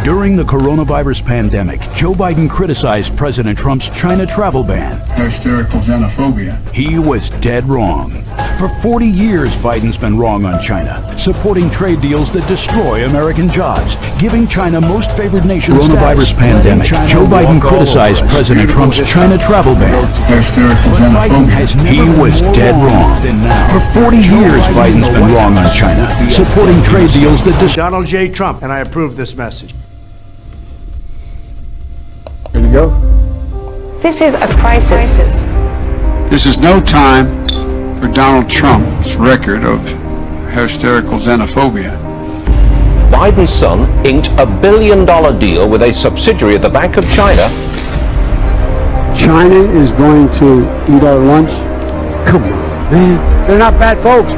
During the coronavirus pandemic, Joe Biden criticized President Trump's China travel ban. Hysterical xenophobia. He was dead wrong. For 40 years, Biden's been wrong on China, supporting trade deals that destroy American jobs, giving China most favored nation coronavirus pandemic. Joe Biden criticized President Trump's China travel ban. Hysterical xenophobia. He was dead wrong. For 40 years, Biden's been wrong on China, supporting trade deals that destroy Donald J. Trump, and I approve this message. Ready to go? This is a crisis. This is no time for Donald Trump's record of hysterical xenophobia. Biden's son inked a $1 billion deal with a subsidiary of the Bank of China. China is going to eat our lunch? Come on, man. They're not bad folks.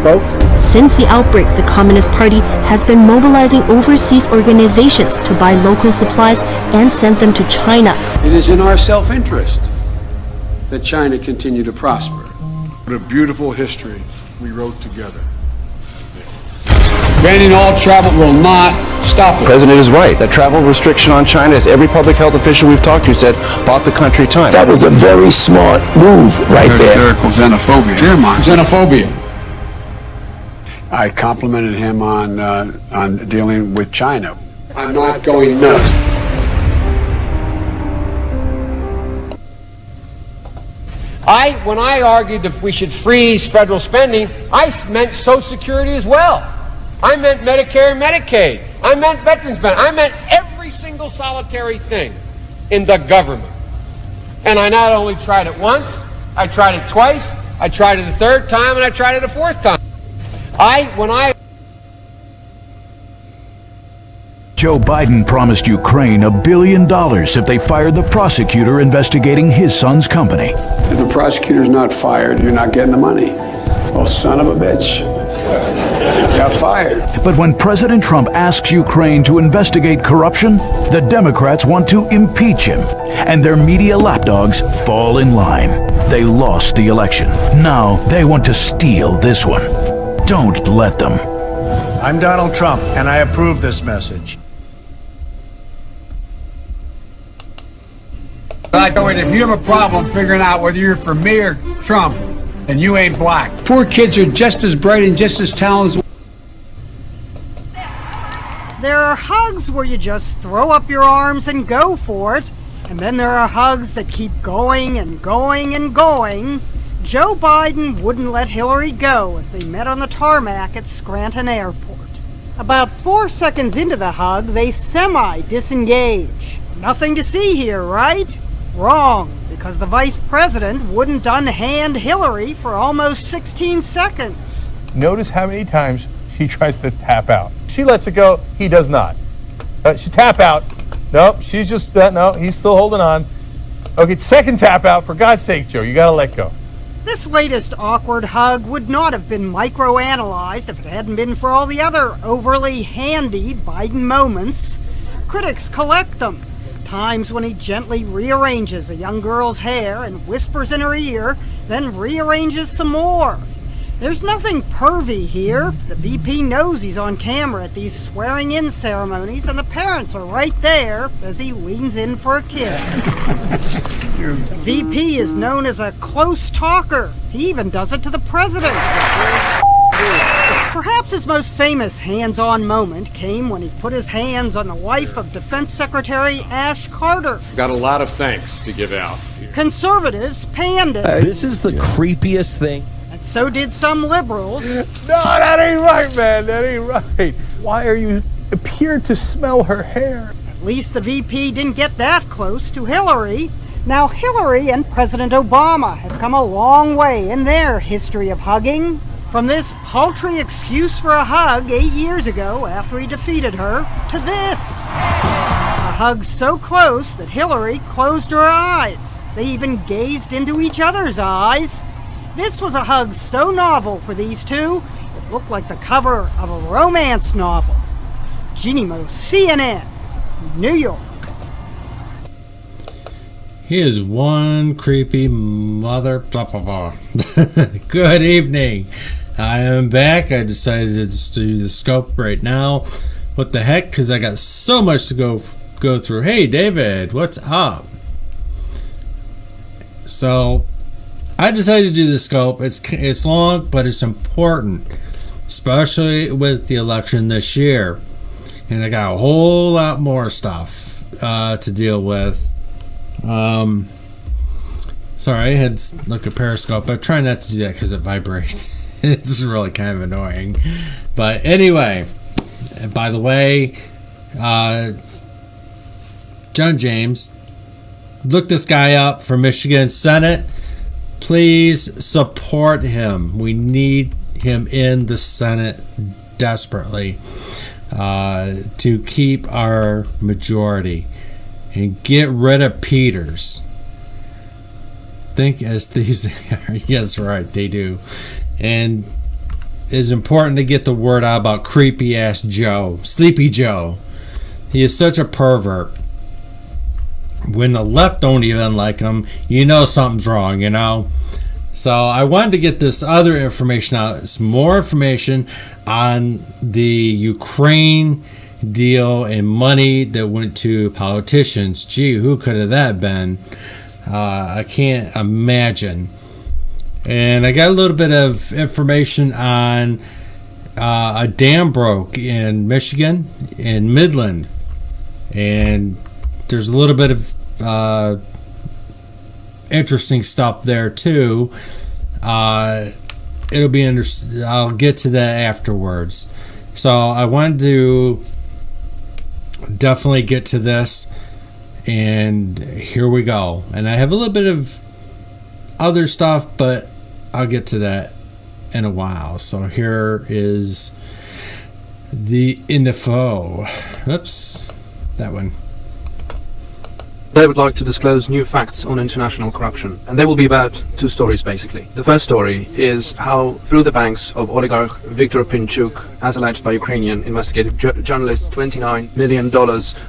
Since the outbreak, the Communist Party has been mobilizing overseas organizations to buy local supplies and send them to China. It is in our self-interest that China continue to prosper. What a beautiful history we wrote together. Banning all travel will not stop it. The president is right. That travel restriction on China, as every public health official we've talked to said, bought the country time. That was a very smart move right there. Hysterical xenophobia. Xenophobia. I complimented him on dealing with China. I'm not going nuts. When I argued that we should freeze federal spending, I meant Social Security as well. I meant Medicare and Medicaid. I meant veterans benefits. I meant every single solitary thing in the government. And I not only tried it once, I tried it twice, I tried it a third time, and I tried it a fourth time. Joe Biden promised Ukraine $1 billion if they fired the prosecutor investigating his son's company. If the prosecutor's not fired, you're not getting the money. Oh, son of a bitch. Got fired. But when President Trump asks Ukraine to investigate corruption, the Democrats want to impeach him, and their media lapdogs fall in line. They lost the election. Now they want to steal this one. Don't let them. I'm Donald Trump, and I approve this message. If you have a problem figuring out whether you're for me or Trump, and you ain't black. Poor kids are just as bright and just as talented. There are hugs where you just throw up your arms and go for it. And then there are hugs that keep going and going and going. Joe Biden wouldn't let Hillary go as they met on the tarmac at Scranton Airport. About 4 seconds into the hug, they semi-disengage. Nothing to see here, right? Wrong, because the vice president wouldn't unhand Hillary for almost 16 seconds. Notice how many times she tries to tap out. She lets it go, he does not. She tap out. Nope, she's just, no, he's still holding on. Okay, second tap out. For God's sake, Joe, you gotta let go. This latest awkward hug would not have been microanalyzed if it hadn't been for all the other overly handy Biden moments. Critics collect them. Times when he gently rearranges a young girl's hair and whispers in her ear, then rearranges some more. There's nothing pervy here. The VP knows he's on camera at these swearing-in ceremonies, and the parents are right there as he leans in for a kiss. The VP is known as a close talker. He even does it to the president. Perhaps his most famous hands-on moment came when he put his hands on the wife of Defense Secretary Ash Carter. Got a lot of thanks to give out. Conservatives panned it. This is the creepiest thing. And so did some liberals. No, that ain't right, man. That ain't right. Why are you appear to smell her hair? At least the VP didn't get that close to Hillary. Now, Hillary and President Obama have come a long way in their history of hugging. From this paltry excuse for a hug 8 years ago after he defeated her, to this. A hug so close that Hillary closed her eyes. They even gazed into each other's eyes. This was a hug so novel for these two, it looked like the cover of a romance novel. Jeannie Mo, CNN, New York. He is one creepy mother. Good evening. I am back. I decided to do the scope right now. What the heck? Because I got so much to go through. Hey, David, what's up? So I decided to do the scope. It's long, but it's important, especially with the election this year. And I got a whole lot more stuff to deal with. Sorry, I had to look at Periscope. I'm trying not to do that because it vibrates. It's really kind of annoying. But anyway, by the way, John James, look this guy up for Michigan Senate. Please support him. We need him in the Senate desperately to keep our majority and get rid of Peters. Think as these are. Yes, right, they do. And it's important to get the word out about creepy ass Joe, Sleepy Joe. He is such a pervert. When the left don't even like him, you know something's wrong, you know? So I wanted to get this other information out. It's more information on the Ukraine deal and money that went to politicians. Gee, who could have that been? I can't imagine. And I got a little bit of information on a dam broke in Michigan, in Midland. And there's a little bit of interesting stuff there too. It'll be I'll get to that afterwards. So I wanted to definitely get to this, and here we go. And I have a little bit of other stuff, but I'll get to that in a while. So here is the info. Oops, that one. They would like to disclose new facts on international corruption, and they will be about two stories basically. The first story is how, through the banks of oligarch Viktor Pinchuk, as alleged by Ukrainian investigative journalists, $29 million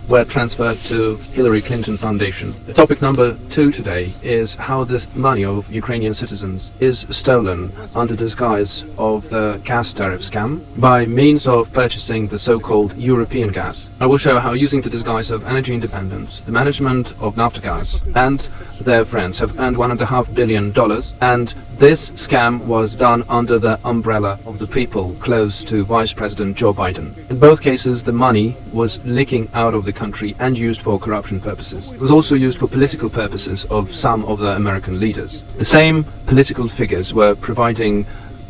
were transferred to Hillary Clinton Foundation. The topic number 2 today is how this money of Ukrainian citizens is stolen under disguise of the gas tariff scam by means of purchasing the so-called European gas. I will show how, using the disguise of energy independence, the management of Naftogaz and their friends have earned $1.5 billion, and this scam was done under the umbrella of the people close to Vice President Joe Biden. In both cases, the money was leaking out of the country and used for corruption purposes. It was also used for political purposes of some of the American leaders. The same political figures were providing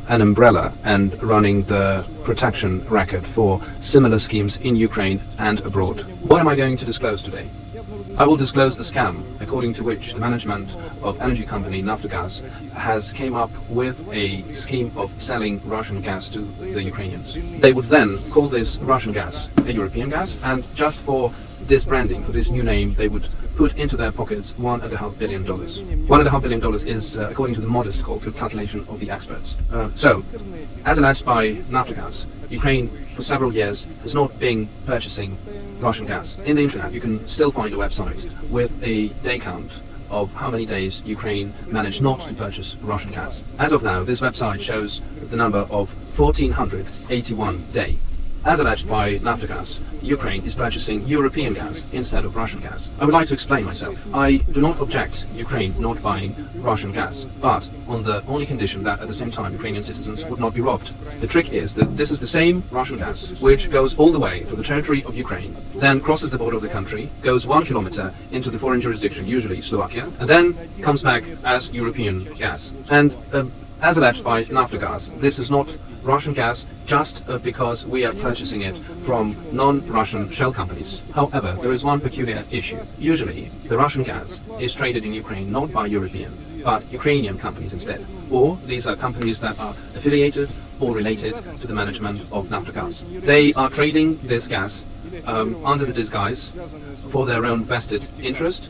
an umbrella and running the protection racket for similar schemes in Ukraine and abroad. What am I going to disclose today? I will disclose the scam according to which the management of energy company Naftogaz has came up with a scheme of selling Russian gas to the Ukrainians. They would then call this Russian gas a European gas, and just for this branding, for this new name, they would put into their pockets $1.5 billion. $1.5 billion is, according to the modest calculation of the experts. So, as alleged by Naftogaz, Ukraine for several years has not been purchasing Russian gas. In the internet, you can still find a website with a day count of how many days Ukraine managed not to purchase Russian gas. As of now, this website shows the number of 1,481 day. As alleged by Naftogaz, Ukraine is purchasing European gas instead of Russian gas. I would like to explain myself. I do not object Ukraine not buying Russian gas, but on the only condition that at the same time Ukrainian citizens would not be robbed. The trick is that this is the same Russian gas which goes all the way through the territory of Ukraine, then crosses the border of the country, goes 1 kilometer into the foreign jurisdiction, usually Slovakia, and then comes back as European gas. And as alleged by Naftogaz, this is not Russian gas just because we are purchasing it from non-Russian shell companies. However, there is one peculiar issue. Usually, the Russian gas is traded in Ukraine not by European, but Ukrainian companies instead. Or these are companies that are affiliated or related to the management of Naftogaz. They are trading this gas under the disguise for their own vested interest,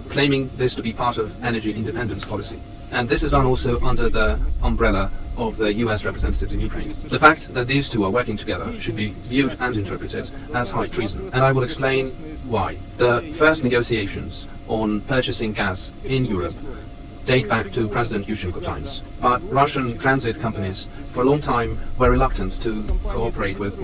claiming this to be part of energy independence policy. And this is done also under the umbrella of the US representatives in Ukraine. The fact that these two are working together should be viewed and interpreted as high treason, and I will explain why. The first negotiations on purchasing gas in Europe date back to President Yushchenko times, but Russian transit companies for a long time were reluctant to cooperate with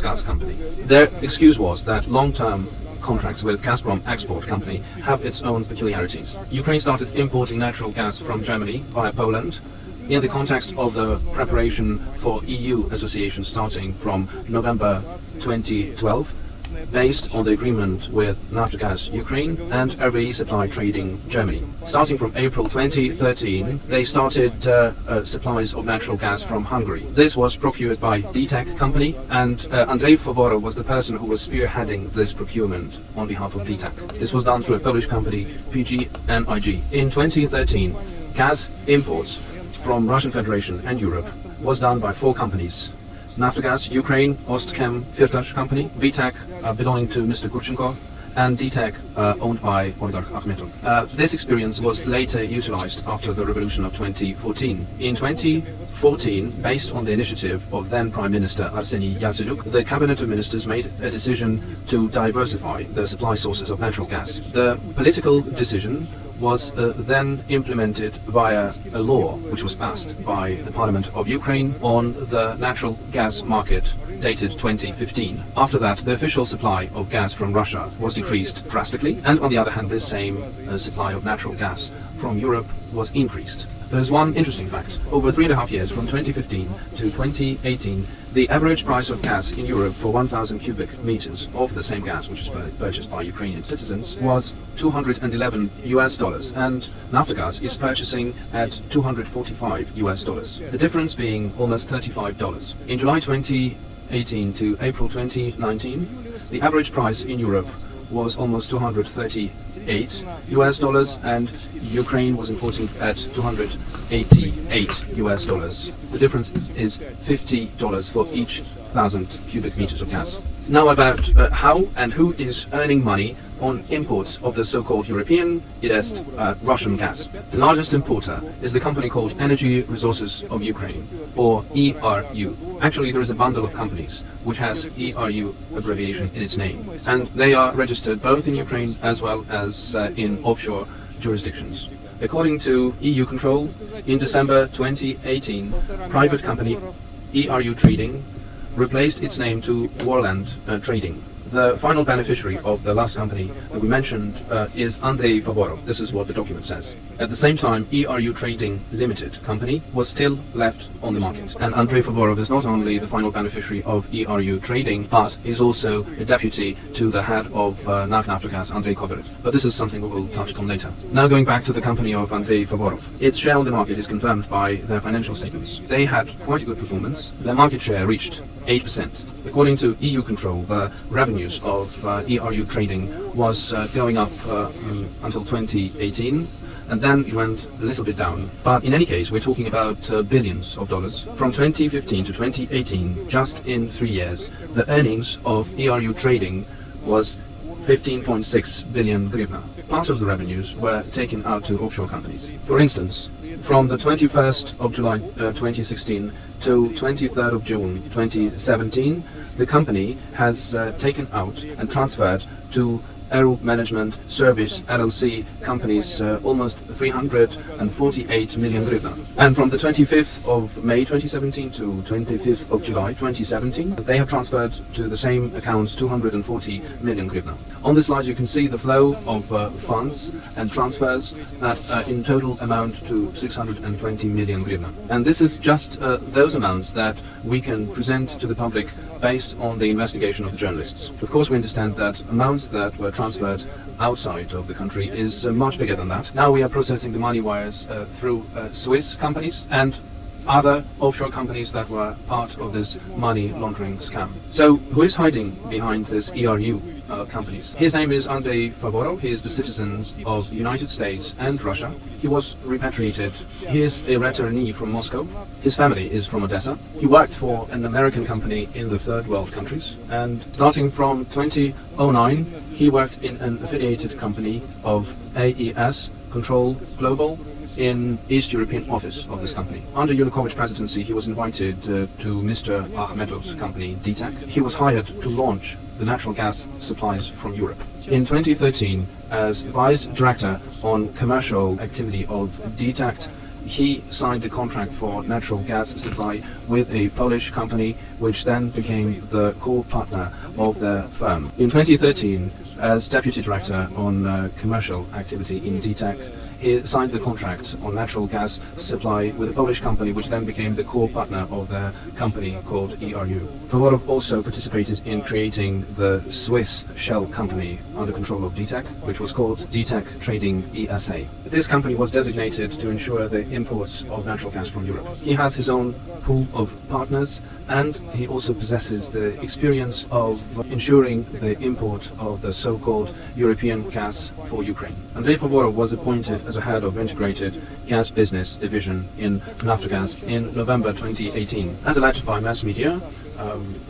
Gas Company. Their excuse was that long-term contracts with Gazprom Export Company have its own peculiarities. Ukraine started importing natural gas from Germany via Poland in the context of the preparation for EU association starting from November 2012, based on the agreement with Naftogaz Ukraine and RWE Supply Trading Germany. Starting from April 2013, they started supplies of natural gas from Hungary. This was procured by DTEK Company, and Andrzej Favorov was the person who was spearheading this procurement on behalf of DTEK. This was done through a Polish company, PGNiG. In 2013, gas imports from Russian Federation and Europe was done by 4 companies: Naftogaz Ukraine, Ostchem Firtash Company, VTEC belonging to Mr. Kurchenko, and DTEK owned by oligarch Akhmetov. This experience was later utilized after the revolution of 2014. In 2014, based on the initiative of then Prime Minister Arseniy Yatsenyuk, the Cabinet of Ministers made a decision to diversify the supply sources of natural gas. The political decision was then implemented via a law which was passed by the Parliament of Ukraine on the natural gas market dated 2015. After that, the official supply of gas from Russia was decreased drastically, and on the other hand, this same supply of natural gas from Europe was increased. There's one interesting fact. Over 3.5 years, from 2015 to 2018, the average price of gas in Europe for 1,000 cubic meters of the same gas, which is purchased by Ukrainian citizens, was $211, and Naftogaz is purchasing at $245, the difference being almost $35. In July 2018 to April 2019, the average price in Europe was almost $238, and Ukraine was importing at $288. The difference is $50 for each 1,000 cubic meters of gas. Now about how and who is earning money on imports of the so-called European, Russian gas. The largest importer is the company called Energy Resources of Ukraine, or ERU. Actually, there is a bundle of companies which has ERU abbreviation in its name, and they are registered both in Ukraine as well as in offshore jurisdictions. According to EU Control, in December 2018, private company ERU Trading replaced its name to Warland Trading. The final beneficiary of the last company that we mentioned is Andrzej Favorov. This is what the document says. At the same time, ERU Trading Limited company was still left on the market. And Andrzej Favorov is not only the final beneficiary of ERU Trading, but is also a deputy to the head of Naftogaz, Andrei Kovarev. But this is something we will touch on later. Now going back to the company of Andrzej Favorov. Its share on the market is confirmed by their financial statements. They had quite a good performance. Their market share reached 8%. According to EU Control, the revenues of ERU Trading was going up until 2018, and then it went a little bit down. But in any case, we're talking about billions of dollars. From 2015 to 2018, just in 3 years, the earnings of ERU Trading was 15.6 billion hryvnia. Part of the revenues were taken out to offshore companies. For instance, from the 21st of July 2016 to 23rd of June 2017, the company has taken out and transferred to Aero Management Service LLC companies almost 348 million hryvnia. And from the 25th of May 2017 to 25th of July 2017, they have transferred to the same accounts 240 million hryvnia. On this slide you can see the flow of funds and transfers that in total amount to 620 million hryvnia. And this is just those amounts that we can present to the public based on the investigation of the journalists. Of course, we understand that amounts that were transferred outside of the country is much bigger than that. Now we are processing the money wires through Swiss companies and other offshore companies that were part of this money laundering scam. So who is hiding behind this ERU companies? His name is Andrzej Favorov. He is the citizen of the United States and Russia. He was repatriated. He is a returnee from Moscow. His family is from Odessa. He worked for an American company in the third world countries, and starting from 2009 he worked in an affiliated company of AES Control Global in East European office of this company. Under Yanukovych presidency, he was invited to Mr. Akhmetov's company, DTEK. He was hired to launch the natural gas supplies from Europe. In 2013, as Vice Director on Commercial Activity of DTEK, he signed the contract for natural gas supply with a Polish company, which then became the core partner of the firm. In 2013, as deputy director on commercial activity in DTEC, he signed the contract on natural gas supply with a Polish company, which then became the core partner of their company called ERU. Favorov also participated in creating the Swiss shell company under control of DTEC, which was called DTEC Trading ESA. This company was designated to ensure the imports of natural gas from Europe. He has his own pool of partners, and he also possesses the experience of ensuring the import of the so-called European gas for Ukraine. Andrei Favorov was appointed as a head of integrated gas business division in Naftogaz in November 2018. As alleged by mass media,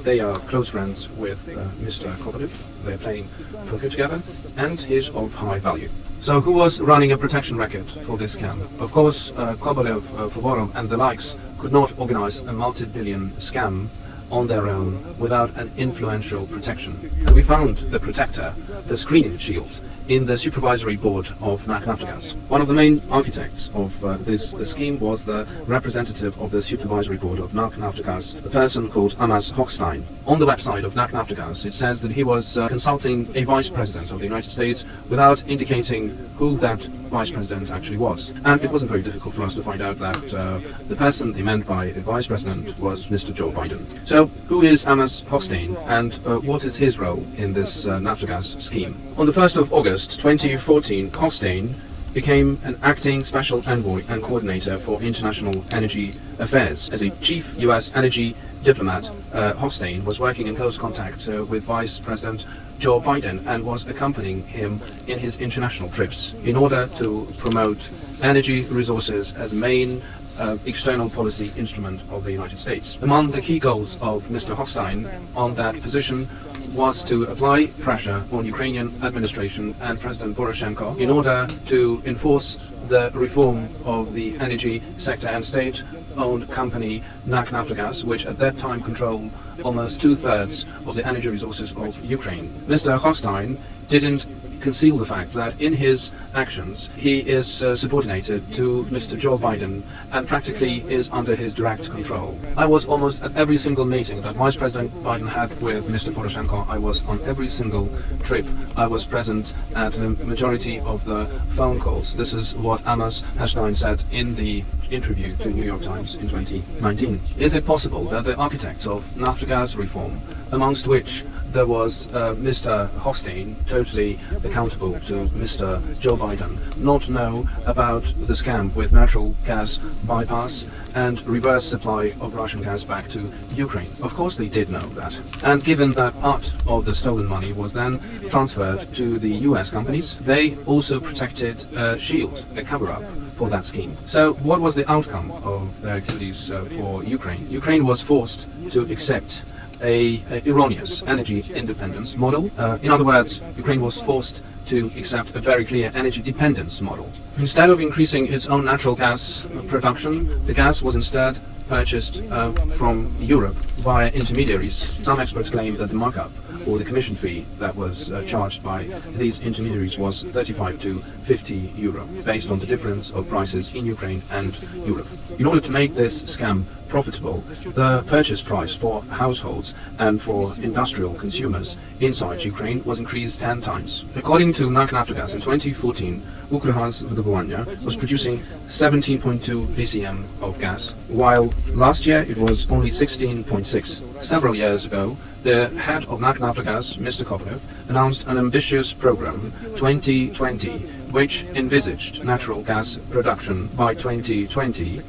they are close friends with Mr. Kovalyov. They're playing poker together, and he's of high value. So who was running a protection racket for this scam? Of course, Kovalyov, Favorov and the likes could not organize a multi-billion scam on their own without an influential protection. And we found the protector, the screening shield, in the supervisory board of NAK Naftogaz. One of the main architects of this scheme was the representative of the supervisory board of NAK Naftogaz, a person called Amos Hochstein. On the website of NAK Naftogaz, it says that he was consulting a vice president of the United States without indicating who that vice president actually was. And it wasn't very difficult for us to find out that the person they meant by a vice president was Mr. Joe Biden. So, who is Amos Hochstein, and what is his role in this Naftogaz scheme? On the 1st of August 2014, Hochstein became an acting special envoy and coordinator for international energy affairs. As a chief U.S. energy diplomat, Hochstein was working in close contact with Vice President Joe Biden and was accompanying him in his international trips in order to promote energy resources as main external policy instrument of the United States. Among the key goals of Mr. Hochstein on that position was to apply pressure on Ukrainian administration and President Poroshenko in order to enforce the reform of the energy sector and state-owned company NAK Naftogaz, which at that time controlled almost 2/3 of the energy resources of Ukraine. Mr. Hochstein didn't conceal the fact that in his actions he is subordinated to Mr. Joe Biden and practically is under his direct control. I was almost at every single meeting that Vice President Biden had with Mr. Poroshenko. I was on every single trip. I was present at the majority of the phone calls. This is what Amos Hochstein said in the interview to New York Times in 2019. Is it possible that the architects of Naftogaz reform, amongst which there was Mr. Hochstein, totally accountable to Mr. Joe Biden, not know about the scam with natural gas bypass and reverse supply of Russian gas back to Ukraine? Of course they did know that. And given that part of the stolen money was then transferred to the US companies, they also protected a shield, a cover-up for that scheme. So what was the outcome of their activities for Ukraine? Ukraine was forced to accept a erroneous energy independence model. In other words, Ukraine was forced to accept a very clear energy dependence model. Instead of increasing its own natural gas production, the gas was instead purchased from Europe via intermediaries. Some experts claim that the markup or the commission fee that was charged by these intermediaries was 35 to 50 euro, based on the difference of prices in Ukraine and Europe. In order to make this scam profitable, the purchase price for households and for industrial consumers inside Ukraine was increased 10 times. According to NAK Naftogaz, in 2014, Ukrgaz Wydobywanie was producing 17.2 BCM of gas, while last year it was only 16.6. Several years ago, the head of NAK Naftogaz, Mr. Kovalyov, announced an ambitious program, 2020, which envisaged natural gas production by 2020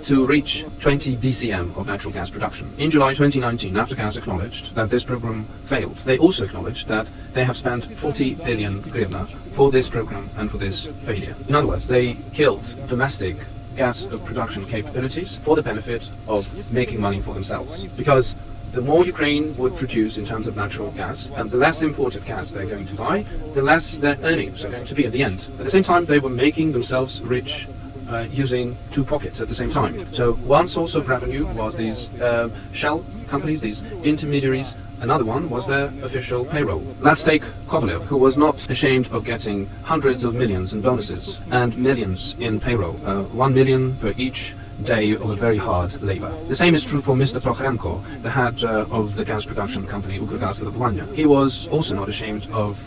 to reach 20 BCM of natural gas production. In July 2019, Naftogaz acknowledged that this program failed. They also acknowledged that they have spent 40 billion hryvnia for this program and for this failure. In other words, they killed domestic gas production capabilities for the benefit of making money for themselves. Because the more Ukraine would produce in terms of natural gas, and the less imported gas they're going to buy, the less their earnings are going to be at the end. At the same time, they were making themselves rich using two pockets at the same time. So one source of revenue was these shell companies, these intermediaries, Another one was their official payroll. Let's take Kovalev, who was not ashamed of getting hundreds of millions in bonuses and millions in payroll, 1 million per each day of very hard labor. The same is true for Mr. Prokhorenko, the head of the gas production company Ukrgaz Wydobywanie. He was also not ashamed of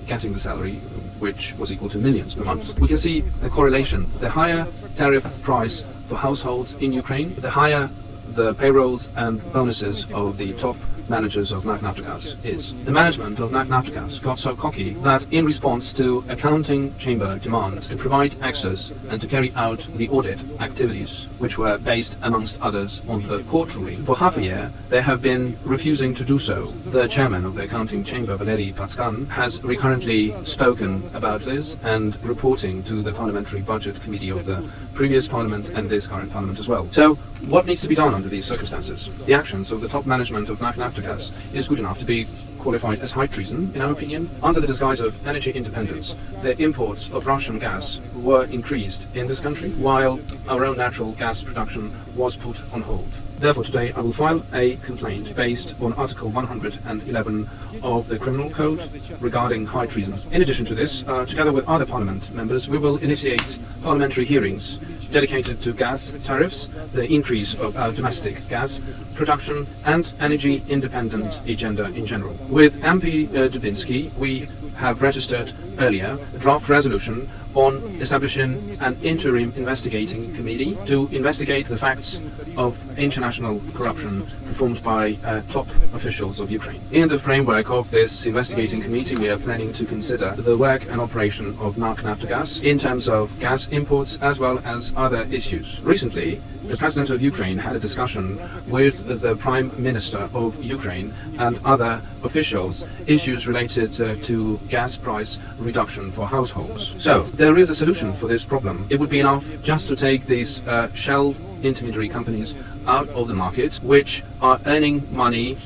getting the salary, which was equal to millions per month. We can see the correlation. The higher tariff price for households in Ukraine, the higher the payrolls and bonuses of the top managers of NAK Naftogaz is. The management of NAK Naftogaz got so cocky that in response to accounting chamber demand to provide access and to carry out the audit activities, which were based amongst others on the court ruling, for half a year they have been refusing to do so. The chairman of the accounting chamber, Valery Patskan, has recurrently spoken about this and reporting to the parliamentary budget committee of the previous parliament and this current parliament as well. So what needs to be done under these circumstances? The actions of the top management of NAK Naftogaz is good enough to be qualified as high treason, in our opinion. Under the disguise of energy independence, the imports of Russian gas were increased in this country, while our own natural gas production was put on hold. Therefore, today I will file a complaint based on Article 111 of the Criminal Code regarding high treason. In addition to this, together with other Parliament members, we will initiate parliamentary hearings dedicated to gas tariffs, the increase of our domestic gas production, and energy independent agenda in general. With MP Dubinsky, we have registered earlier a draft resolution on establishing an interim investigating committee to investigate the facts of international corruption performed by top officials of Ukraine. In the framework of this investigating committee, we are planning to consider the work and operation of NAK Naftogaz in terms of gas imports as well as other issues. Recently, the President of Ukraine had a discussion with the Prime Minister of Ukraine and other officials, issues related to gas price reduction for households. So, there is a solution for this problem. It would be enough just to take these shell intermediary companies out of the market, which are earning money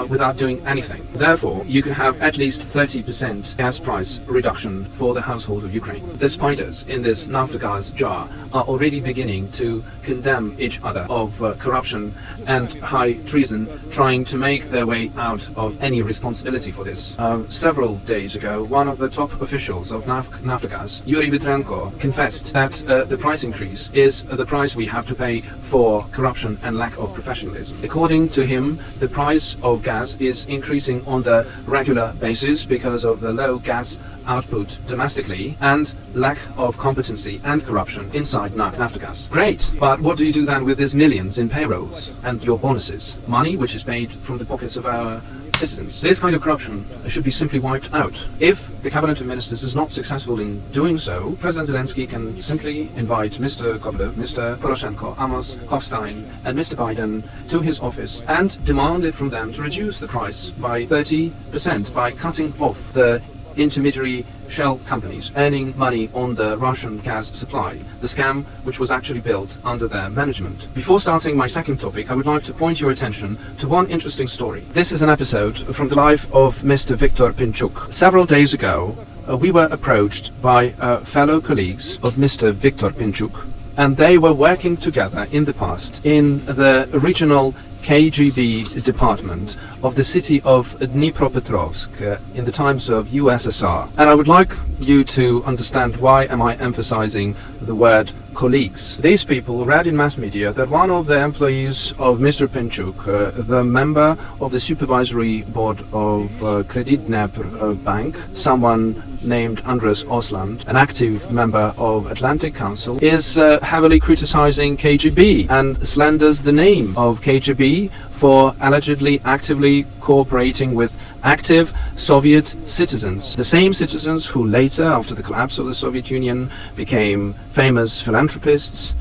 without doing anything. Therefore, you can have at least 30% gas price reduction for the household of Ukraine. The spiders in this Naftogaz jar are already beginning to condemn each other of corruption and high treason, trying to make their way out of any responsibility for this. Several days ago, one of the top officials of Naftogaz, Yuri Vitrenko, confessed that the price increase is the price we have to pay for corruption and lack of professionalism. According to him, the price of gas is increasing on the regular basis because of the low gas output domestically and lack of competency and corruption inside NAK Naftogaz. Great, but what do you do then with these millions in payrolls and your bonuses? Money which is paid from the pockets of our citizens. This kind of corruption should be simply wiped out. If the cabinet of ministers is not successful in doing so, President Zelensky can simply invite Mr. Kovalev, Mr. Poroshenko, Amos Hochstein and Mr. Biden to his office and demand it from them to reduce the price by 30% by cutting off the intermediary shell companies earning money on the Russian gas supply, the scam which was actually built under their management. Before starting my second topic, I would like to point your attention to one interesting story. This is an episode from the life of Mr. Viktor Pinchuk. Several days ago, we were approached by fellow colleagues of Mr. Viktor Pinchuk, and they were working together in the past in the regional KGB department of the city of Dnipropetrovsk in the times of USSR. And I would like you to understand why am I emphasizing the word colleagues. These people read in mass media that one of the employees of Mr. Pinchuk, the member of the supervisory board of Credit Dnepr Bank, someone named Andres Osland, an active member of Atlantic Council, is heavily criticizing KGB and slanders the name of KGB for allegedly actively cooperating with active Soviet citizens, the same citizens who later, after the collapse of the Soviet Union, became famous philanthropists,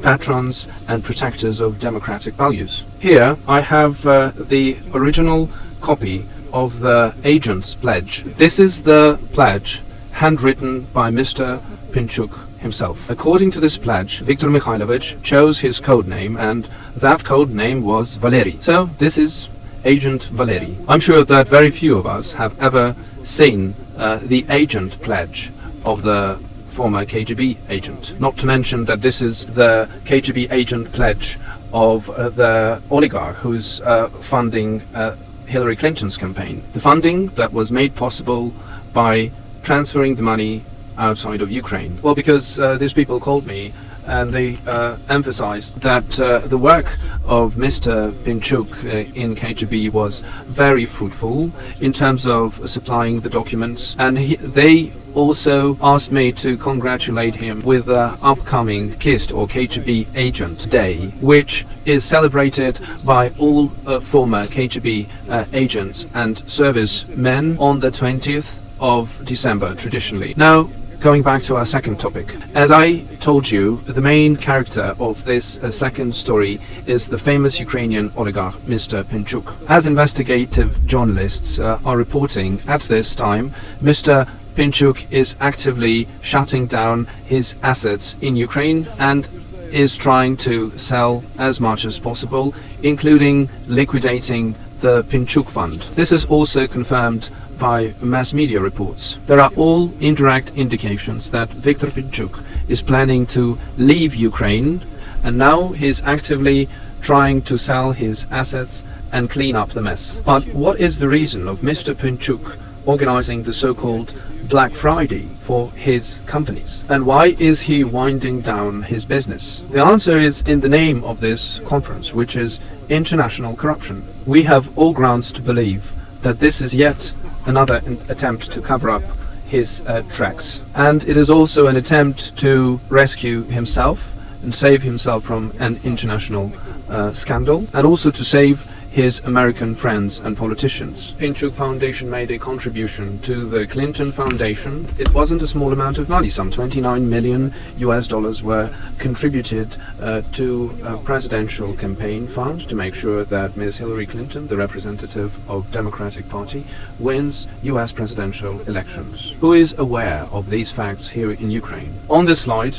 patrons and protectors of democratic values. Here I have the original copy of the agent's pledge. This is the pledge handwritten by Mr. Pinchuk himself. According to this pledge, Viktor Mikhailovich chose his code name, and that code name was Valery. So this is Agent Valery. I'm sure that very few of us have ever seen the agent pledge of the former KGB agent. Not to mention that this is the KGB agent pledge of the oligarch who's funding Hillary Clinton's campaign. The funding that was made possible by transferring the money outside of Ukraine. Well, because these people called me and they emphasized that the work of Mr. Pinchuk in KGB was very fruitful in terms of supplying the documents, and they also asked me to congratulate him with the upcoming KIST or KGB Agent Day, which is celebrated by all former KGB agents and servicemen on the 20th of December traditionally. Now, going back to our second topic. As I told you, the main character of this second story is the famous Ukrainian oligarch, Mr. Pinchuk. As investigative journalists are reporting at this time, Mr. Pinchuk is actively shutting down his assets in Ukraine and is trying to sell as much as possible, including liquidating the Pinchuk Fund. This is also confirmed by mass media reports. There are all indirect indications that Viktor Pinchuk is planning to leave Ukraine, and now he's actively trying to sell his assets and clean up the mess. But what is the reason of Mr. Pinchuk organizing the so-called Black Friday for his companies? And why is he winding down his business? The answer is in the name of this conference, which is international corruption. We have all grounds to believe that this is yet another attempt to cover up his tracks. And it is also an attempt to rescue himself and save himself from an international scandal, and also to save his American friends and politicians. Pinchuk Foundation made a contribution to the Clinton Foundation. It wasn't a small amount of money. Some $29 million were contributed to a presidential campaign fund to make sure that Ms. Hillary Clinton, the representative of Democratic Party, wins US presidential elections. Who is aware of these facts here in Ukraine? On this slide,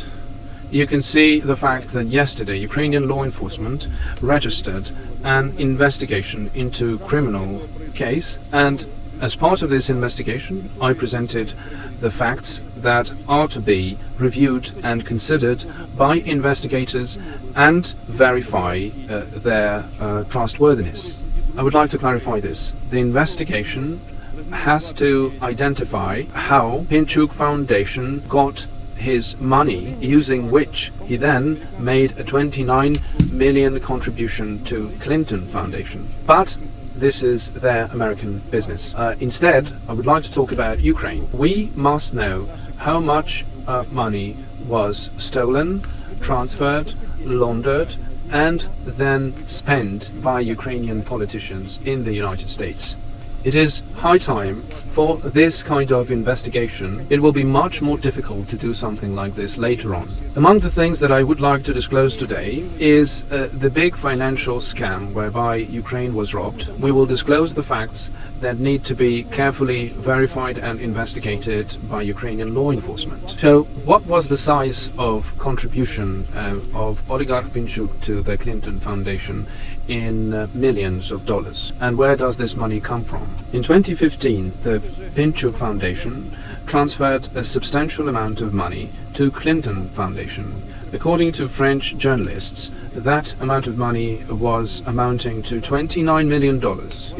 you can see the fact that yesterday Ukrainian law enforcement registered an investigation into criminal case, and as part of this investigation I presented the facts that are to be reviewed and considered by investigators and verify their trustworthiness. I would like to clarify this. The investigation has to identify how Pinchuk Foundation got his money, using which he then made a 29 million contribution to Clinton Foundation. But this is their American business. Instead, I would like to talk about Ukraine. We must know how much money was stolen, transferred, laundered, and then spent by Ukrainian politicians in the United States. It is high time for this kind of investigation. It will be much more difficult to do something like this later on. Among the things that I would like to disclose today is the big financial scam whereby Ukraine was robbed. We will disclose the facts that need to be carefully verified and investigated by Ukrainian law enforcement. So, what was the size of contribution of oligarch Pinchuk to the Clinton Foundation in millions of dollars? And where does this money come from? In 2015, the Pinchuk Foundation transferred a substantial amount of money to Clinton Foundation. According to French journalists, that amount of money was amounting to $29 million.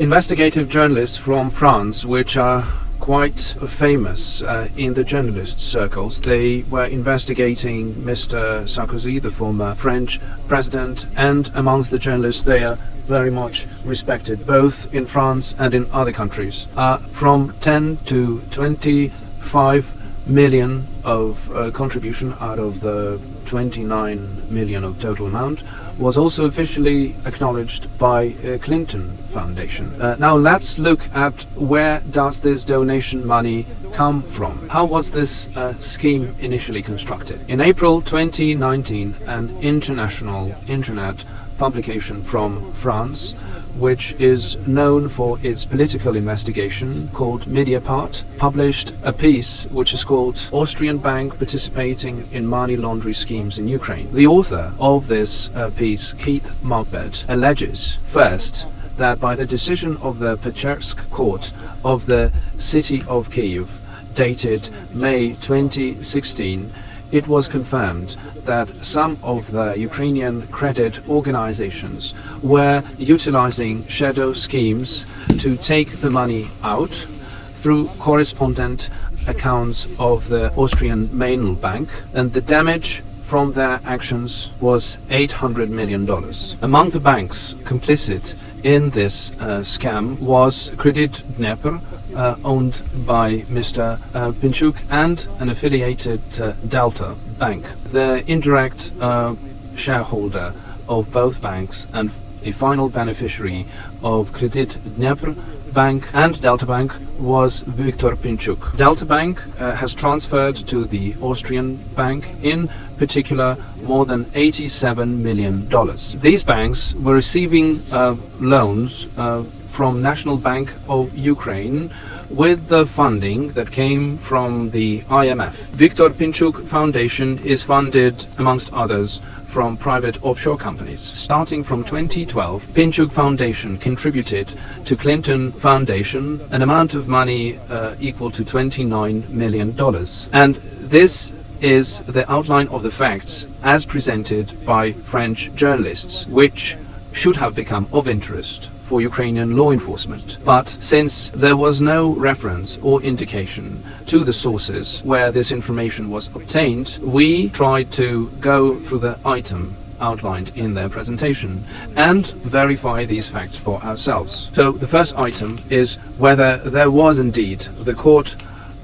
Investigative journalists from France, which are quite famous in the journalist circles, they were investigating Mr. Sarkozy, the former French president, and amongst the journalists they are very much respected, both in France and in other countries. From 10 to 25 million of contribution out of the 29 million of total amount was also officially acknowledged by Clinton Foundation. Now let's look at where does this donation money come from. How was this scheme initially constructed? In April 2019, an international internet publication from France, which is known for its political investigation, called Mediapart, published a piece which is called Austrian Bank Participating in Money Laundering Schemes in Ukraine. The author of this piece, Keith Markbed, alleges first that by the decision of the Pechersk Court of the city of Kyiv, dated May 2016, it was confirmed that some of the Ukrainian credit organizations were utilizing shadow schemes to take the money out through correspondent accounts of the Austrian Mainl Bank, and the damage from their actions was $800 million. Among the banks complicit in this scam was Credit Dnepr, owned by Mr. Pinchuk, and an affiliated Delta Bank. The indirect shareholder of both banks and a final beneficiary of Credit Dnepr Bank and Delta Bank was Viktor Pinchuk. Delta Bank has transferred to the Austrian bank, in particular, more than $87 million. These banks were receiving loans from National Bank of Ukraine with the funding that came from the IMF. Viktor Pinchuk Foundation is funded, amongst others, from private offshore companies. Starting from 2012, Pinchuk Foundation contributed to Clinton Foundation an amount of money equal to $29 million. And this is the outline of the facts as presented by French journalists, which should have become of interest for Ukrainian law enforcement. But since there was no reference or indication to the sources where this information was obtained, we tried to go through the item outlined in their presentation and verify these facts for ourselves. So the first item is whether there was indeed the court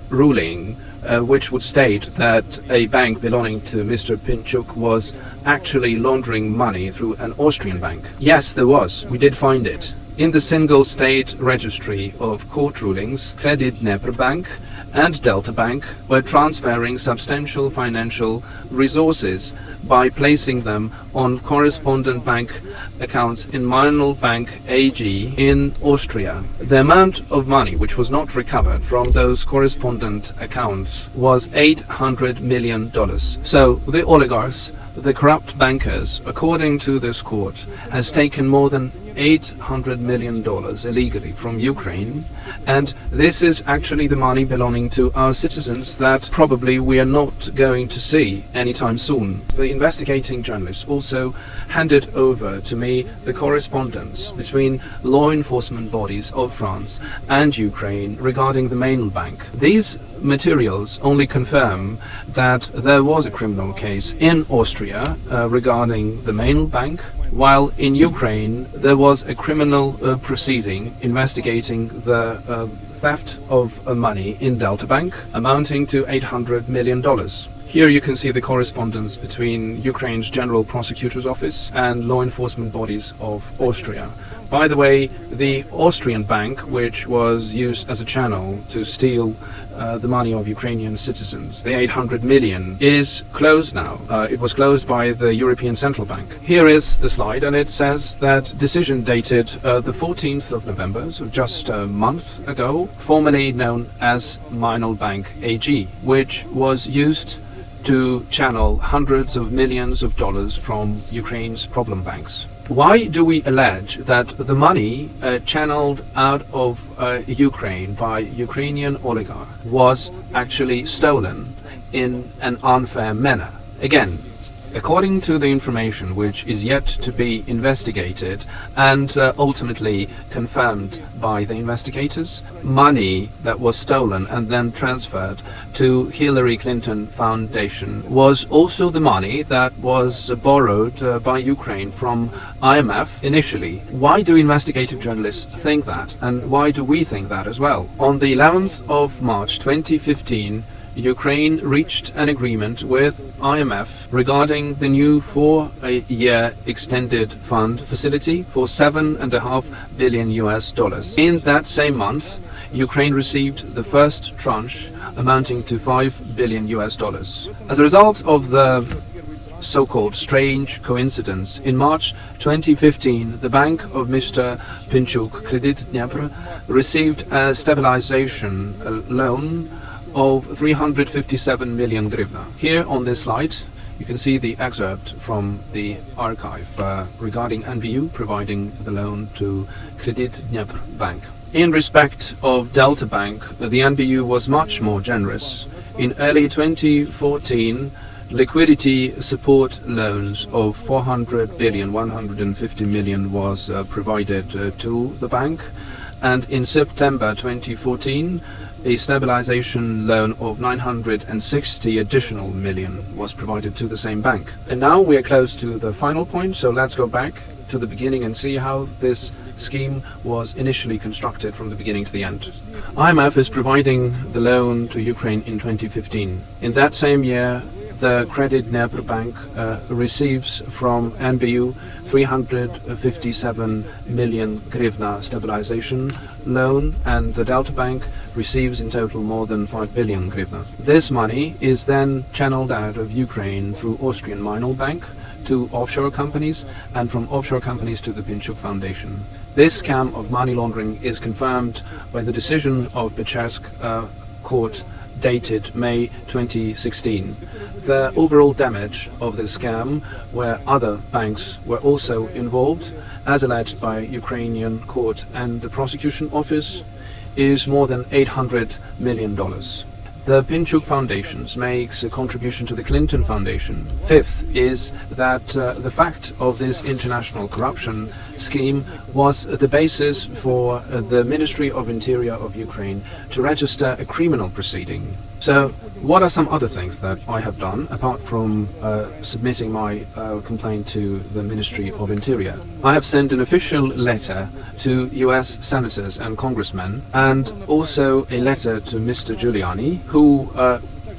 ruling which would state that a bank belonging to Mr. Pinchuk was actually laundering money through an Austrian bank. Yes, there was. We did find it. In the single state registry of court rulings, Credit Dnepr Bank and Delta Bank were transferring substantial financial resources by placing them on correspondent bank accounts in Mainl Bank AG in Austria. The amount of money which was not recovered from those correspondent accounts was $800 million. So the oligarchs, the corrupt bankers, according to this court, has taken more than $800 million illegally from Ukraine, and this is actually the money belonging to our citizens that probably we are not going to see anytime soon. The investigating journalists also handed over to me the correspondence between law enforcement bodies of France and Ukraine regarding the Mainl Bank. These materials only confirm that there was a criminal case in Austria regarding the Mainl Bank, while in Ukraine there was a criminal proceeding investigating the theft of money in Delta Bank amounting to $800 million. Here you can see the correspondence between Ukraine's General Prosecutor's Office and law enforcement bodies of Austria. By the way, the Austrian bank, which was used as a channel to steal the money of Ukrainian citizens, the 800 million, is closed now. It was closed by the European Central Bank. Here is the slide, and it says that decision dated the 14th of November, so just a month ago, formerly known as Mainl Bank AG, which was used to channel hundreds of millions of dollars from Ukraine's problem banks. Why do we allege that the money channeled out of Ukraine by Ukrainian oligarch was actually stolen in an unfair manner? Again, according to the information which is yet to be investigated and ultimately confirmed by the investigators, money that was stolen and then transferred to Hillary Clinton Foundation was also the money that was borrowed by Ukraine from IMF initially. Why do investigative journalists think that? And why do we think that as well? On the 11th of March 2015, Ukraine reached an agreement with IMF regarding the new 4-year extended fund facility for $7.5 billion. In that same month, Ukraine received the first tranche amounting to $5 billion. As a result of the so-called strange coincidence, in March 2015, the bank of Mr. Pinchuk, Credit Dnepr, received a stabilization loan of 357 million hryvnia. Here on this slide, you can see the excerpt from the archive regarding NBU providing the loan to Credit Dnepr Bank. In respect of Delta Bank, the NBU was much more generous. In early 2014, liquidity support loans of 400 billion, 150 million was provided to the bank. And in September 2014, a stabilization loan of 960 additional million was provided to the same bank. And now we are close to the final point, so let's go back to the beginning and see how this scheme was initially constructed from the beginning to the end. IMF is providing the loan to Ukraine in 2015. In that same year, the Credit Dnepr Bank receives from NBU 357 million hryvnia stabilization loan, and the Delta Bank receives in total more than 5 billion hryvnia. This money is then channeled out of Ukraine through Austrian Minor Bank to offshore companies, and from offshore companies to the Pinchuk Foundation. This scam of money laundering is confirmed by the decision of Pechersk court dated May 2016. The overall damage of this scam, where other banks were also involved, as alleged by Ukrainian court and the prosecution office, is more than $800 million. The Pinchuk Foundations makes a contribution to the Clinton Foundation. Fifth is that the fact of this international corruption scheme was the basis for the Ministry of Interior of Ukraine to register a criminal proceeding. So, what are some other things that I have done, apart from submitting my complaint to the Ministry of Interior? I have sent an official letter to US senators and congressmen, and also a letter to Mr. Giuliani, who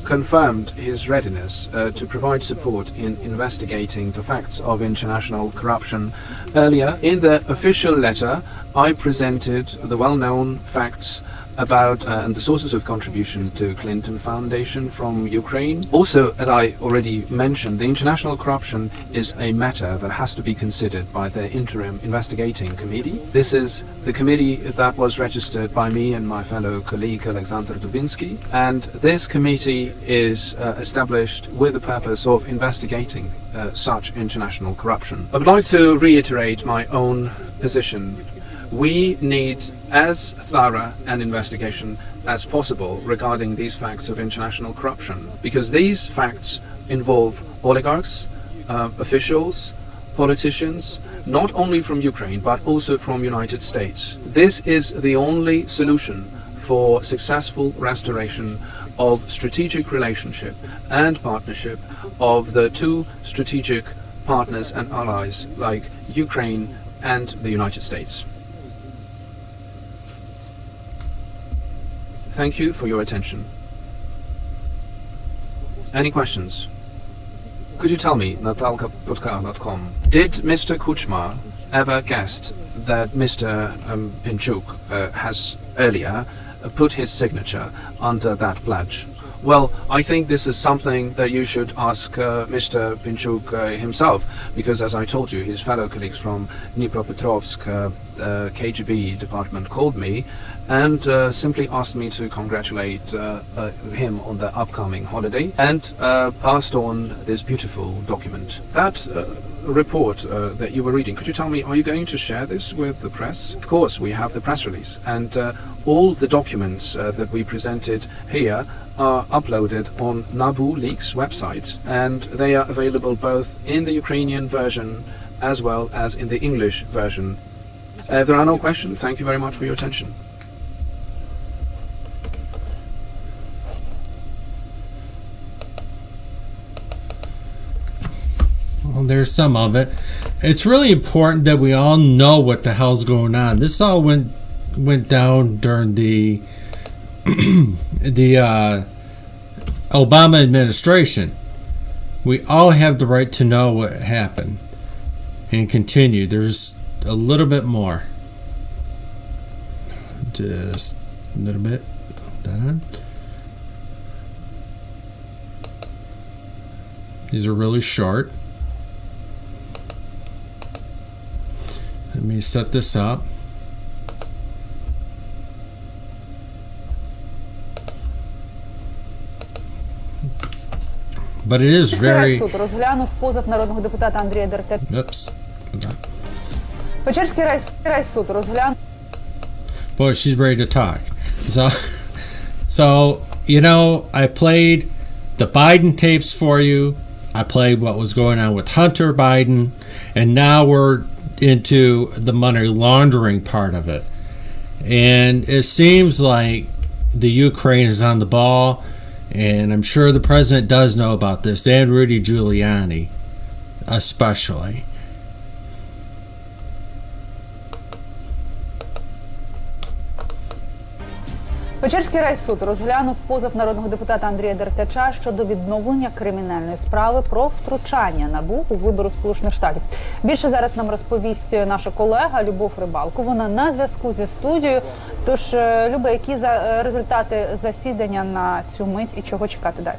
confirmed his readiness to provide support in investigating the facts of international corruption. Earlier, in the official letter, I presented the well-known facts about and the sources of contribution to Clinton Foundation from Ukraine. Also, as I already mentioned, the international corruption is a matter that has to be considered by the interim investigating committee. This is the committee that was registered by me and my fellow colleague Alexander Dubinsky, and this committee is established with the purpose of investigating such international corruption. I would like to reiterate my own position. We need as thorough an investigation as possible regarding these facts of international corruption, because these facts involve oligarchs, officials, politicians, not only from Ukraine but also from United States. This is the only solution for successful restoration of strategic relationship and partnership of the two strategic partners and allies like Ukraine and the United States. Thank you for your attention. Any questions? Could you tell me, natalka.com, did Mr. Kuchma ever guessed that Mr. Pinchuk has earlier put his signature under that pledge? Well, I think this is something that you should ask Mr. Pinchuk himself, because as I told you, his fellow colleagues from Dnipropetrovsk KGB department called me and simply asked me to congratulate him on the upcoming holiday, and passed on this beautiful document. That report that you were reading, could you tell me, are you going to share this with the press? Of course, we have the press release, and all the documents that we presented here are uploaded on Nabu Leaks website, and they are available both in the Ukrainian version as well as in the English version. If there are no questions, thank you very much for your attention. Well, there's some of it. It's really important that we all know what the hell's going on. This all went down during the Obama administration. We all have the right to know what happened and continue. There's a little bit more. Just a little bit. Done. These are really short. Let me set this up. But it is very... розглянув позов народного депутата Андрія Деркача. Oops. Печерський райсуд розглянув... Boy, she's ready to talk. So, you know, I played the Biden tapes for you. I played what was going on with Hunter Biden, and now we're into the money laundering part of it. And it seems like the Ukraine is on the ball, and I'm sure the president does know about this, and Rudy Giuliani especially. Печерський райсуд розглянув позов народного депутата Андрія Деркача щодо відновлення кримінальної справи про втручання НАБУ у вибори Сполучених Штатів. Більше зараз нам розповість наша колега Любов Рибалко. Вона на зв'язку зі студією. Тож, Люба, які результати засідання на цю мить і чого чекати далі?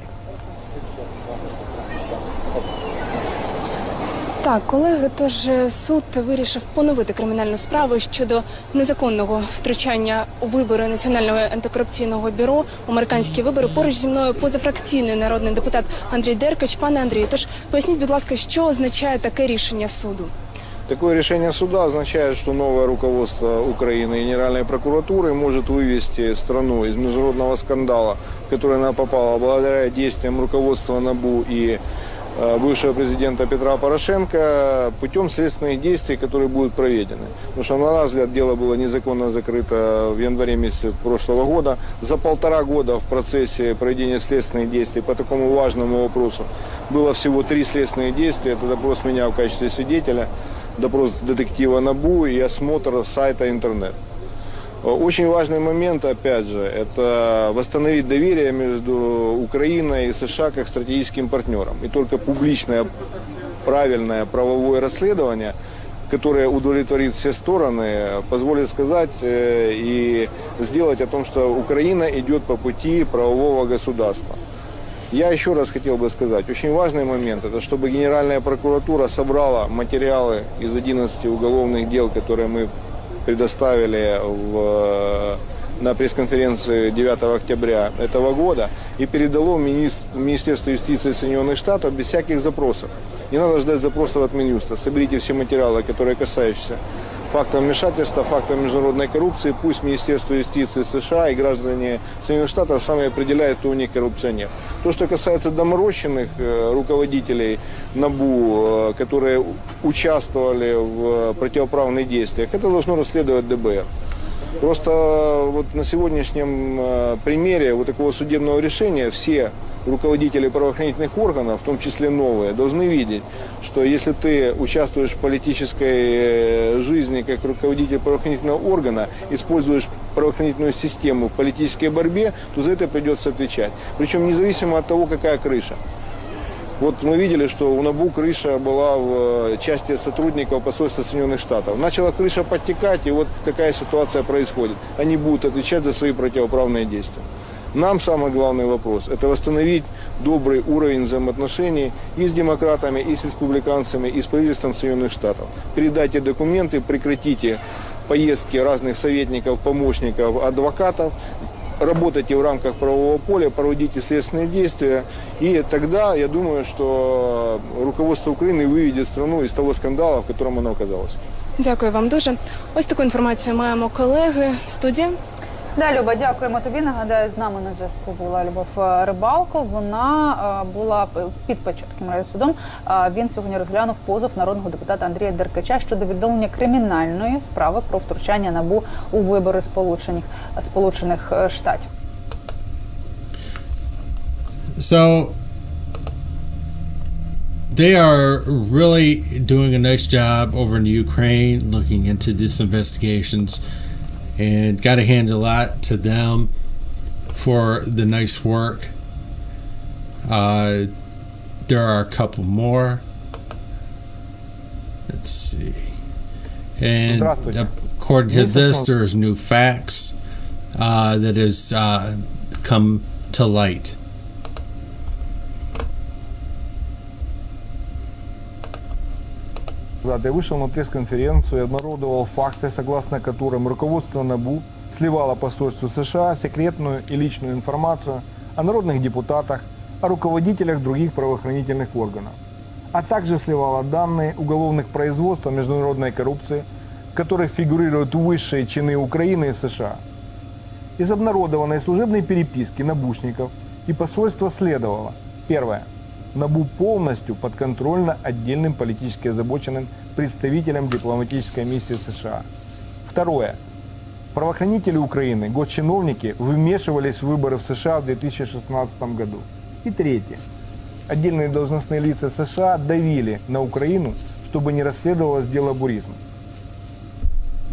Так, колеги, тож суд вирішив поновити кримінальну справу щодо незаконного втручання у вибори Національного антикорупційного бюро, американські вибори. Поруч зі мною позафракційний народний депутат Андрій Деркач. Пане Андрію, тож поясніть, будь ласка, що означає таке рішення суду? Такое решение суда означает, что новое руководство Украины и Генеральной прокуратуры может вывести страну из международного скандала, в который она попала благодаря действиям руководства НАБУ и бывшего президента Петра Порошенко путем следственных действий, которые будут проведены. Потому что, на наш взгляд, дело было незаконно закрыто в январе месяце прошлого года. За 1,5 года в процессе проведения следственных действий по такому важному вопросу было всего 3 следственных действия. Это допрос меня в качестве свидетеля, допрос детектива НАБУ и осмотр сайта интернет. Очень важный момент, опять же, это восстановить доверие между Украиной и США как стратегическим партнером. И только публичное, правильное правовое расследование, которое удовлетворит все стороны, позволит сказать и сделать о том, что Украина идет по пути правового государства. Я еще раз хотел бы сказать, очень важный момент, это чтобы Генеральная прокуратура собрала материалы из 11 уголовных дел, которые мы предоставили на пресс-конференции 9 октября этого года и передало Министерству юстиции Соединенных Штатов без всяких запросов. Не надо ждать запросов от Минюста. Соберите все материалы, которые касающиеся фактов вмешательства, фактов международной коррупции. Пусть Министерство юстиции США и граждане Соединенных Штатов сами определяют, кто у них коррупционер. То, что касается доморощенных руководителей НАБУ, которые участвовали в противоправных действиях, это должно расследовать ДБР. Просто вот на сегодняшнем примере вот такого судебного решения все руководители правоохранительных органов, в том числе новые, должны видеть, что если ты участвуешь в политической жизни как руководитель правоохранительного органа, используешь правоохранительную систему в политической борьбе, то за это придется отвечать. Причем независимо от того, какая крыша. Вот мы видели, что у НАБУ крыша была в части сотрудников посольства Соединенных Штатов. Начала крыша подтекать, и вот такая ситуация происходит. Они будут отвечать за свои противоправные действия. Нам самый главный вопрос – это восстановить добрый уровень взаимоотношений и с демократами, и с республиканцами, и с правительством Соединенных Штатов. Передайте документы, прекратите поездки разных советников, помощников, адвокатов, работайте в рамках правового поля, проводите следственные действия, и тогда, я думаю, что руководство Украины выведет страну из того скандала, в котором она оказалась. Дякую вам дуже. Ось таку інформацію маємо, колеги. Студія. Да, Люба, дякуємо тобі. Нагадаю, з нами на зв'язку була Любов Рибалко. Вона була під Печерським райсудом. Він сьогодні розглянув позов народного депутата Андрія Деркача щодо відновлення кримінальної справи про втручання НАБУ у вибори Сполучених Штатів. So they are really doing a nice job over in Ukraine looking into these investigations. And got to hand a lot to them for the nice work. There are a couple more. Let's see. And according to this, there's new facts that has come to light. Я вышел на пресс-конференцию и обнародовал факты, согласно которым руководство НАБУ сливало посольству США секретную и личную информацию о народных депутатах, о руководителях других правоохранительных органов, а также сливало данные уголовных производств о международной коррупции, в которых фигурируют высшие чины Украины и США. Из обнародованной служебной переписки набушников и посольства следовало, Первое. НАБУ полностью подконтрольно отдельным политически озабоченным представителям дипломатической миссии США. Второе. Правоохранители Украины, госчиновники вмешивались в выборы в США в 2016 году. И третье. Отдельные должностные лица США давили на Украину, чтобы не расследовалось дело буризма.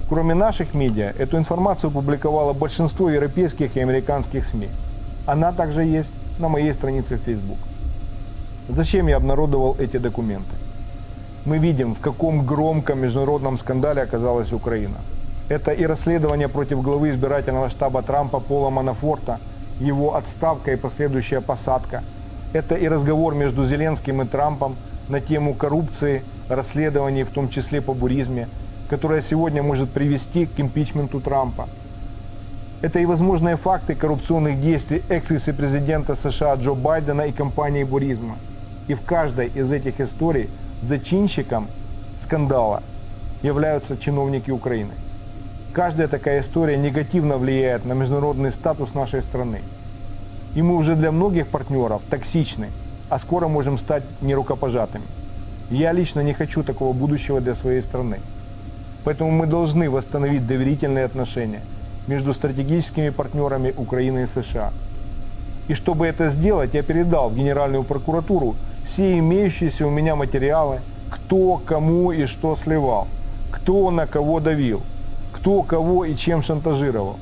Кроме наших медиа, эту информацию публиковало большинство европейских и американских СМИ. Она также есть на моей странице в Facebook. Зачем я обнародовал эти документы? Мы видим, в каком громком международном скандале оказалась Украина. Это и расследование против главы избирательного штаба Трампа Пола Манафорта, его отставка и последующая посадка. Это и разговор между Зеленским и Трампом на тему коррупции, расследований, в том числе по буризме, которая сегодня может привести к импичменту Трампа. Это и возможные факты коррупционных действий экс-вице-президента США Джо Байдена и компании буризма. И в каждой из этих историй зачинщиком скандала являются чиновники Украины. Каждая такая история негативно влияет на международный статус нашей страны. И мы уже для многих партнеров токсичны, а скоро можем стать нерукопожатыми. Я лично не хочу такого будущего для своей страны. Поэтому мы должны восстановить доверительные отношения между стратегическими партнерами Украины и США. И чтобы это сделать, я передал в Генеральную прокуратуру все имеющиеся у меня материалы, кто, кому и что сливал, кто на кого давил, кто кого и чем шантажировал.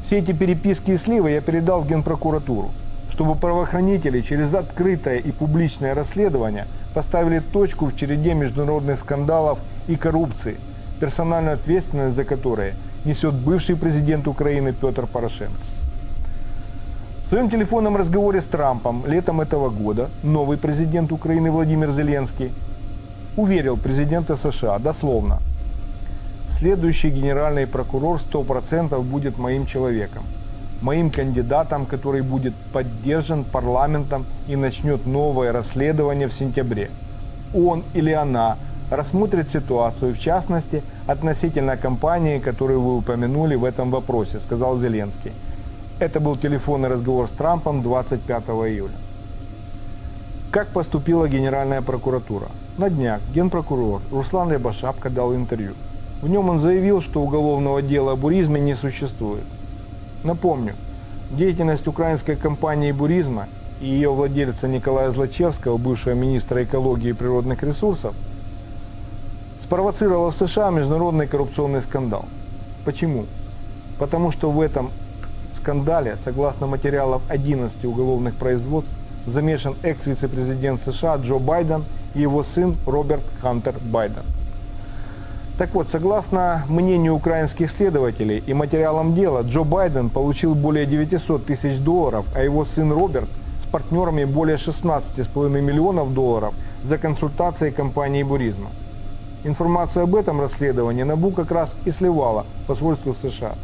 Все эти переписки и сливы я передал в Генпрокуратуру, чтобы правоохранители через открытое и публичное расследование поставили точку в череде международных скандалов и коррупции, персональную ответственность за которые несет бывший президент Украины Петр Порошенко. В своем телефонном разговоре с Трампом летом этого года новый президент Украины Владимир Зеленский уверил президента США дословно: следующий генеральный прокурор 100% будет моим человеком, моим кандидатом, который будет поддержан парламентом и начнет новое расследование в сентябре. Он или она рассмотрит ситуацию, в частности, относительно компании, которую вы упомянули в этом вопросе, сказал Зеленский. Это был телефонный разговор с Трампом 25 июля. Как поступила Генеральная прокуратура? На днях генпрокурор Руслан Рябошапка дал интервью. В нем он заявил, что уголовного дела о буризме не существует. Напомню, деятельность украинской компании «Буризма» и ее владельца Николая Злачевского, бывшего министра экологии и природных ресурсов, спровоцировала в США международный коррупционный скандал. Почему? Потому что в этом скандале, согласно материалам 11 уголовных производств, замешан экс-вице-президент США Джо Байден и его сын Роберт Хантер Байден. Так вот, согласно мнению украинских следователей и материалам дела, Джо Байден получил более 900 тысяч долларов, а его сын Роберт с партнерами более 16,5 миллионов долларов за консультации компании «Буризма». Информацию об этом расследовании НАБУ как раз и сливала посольству США.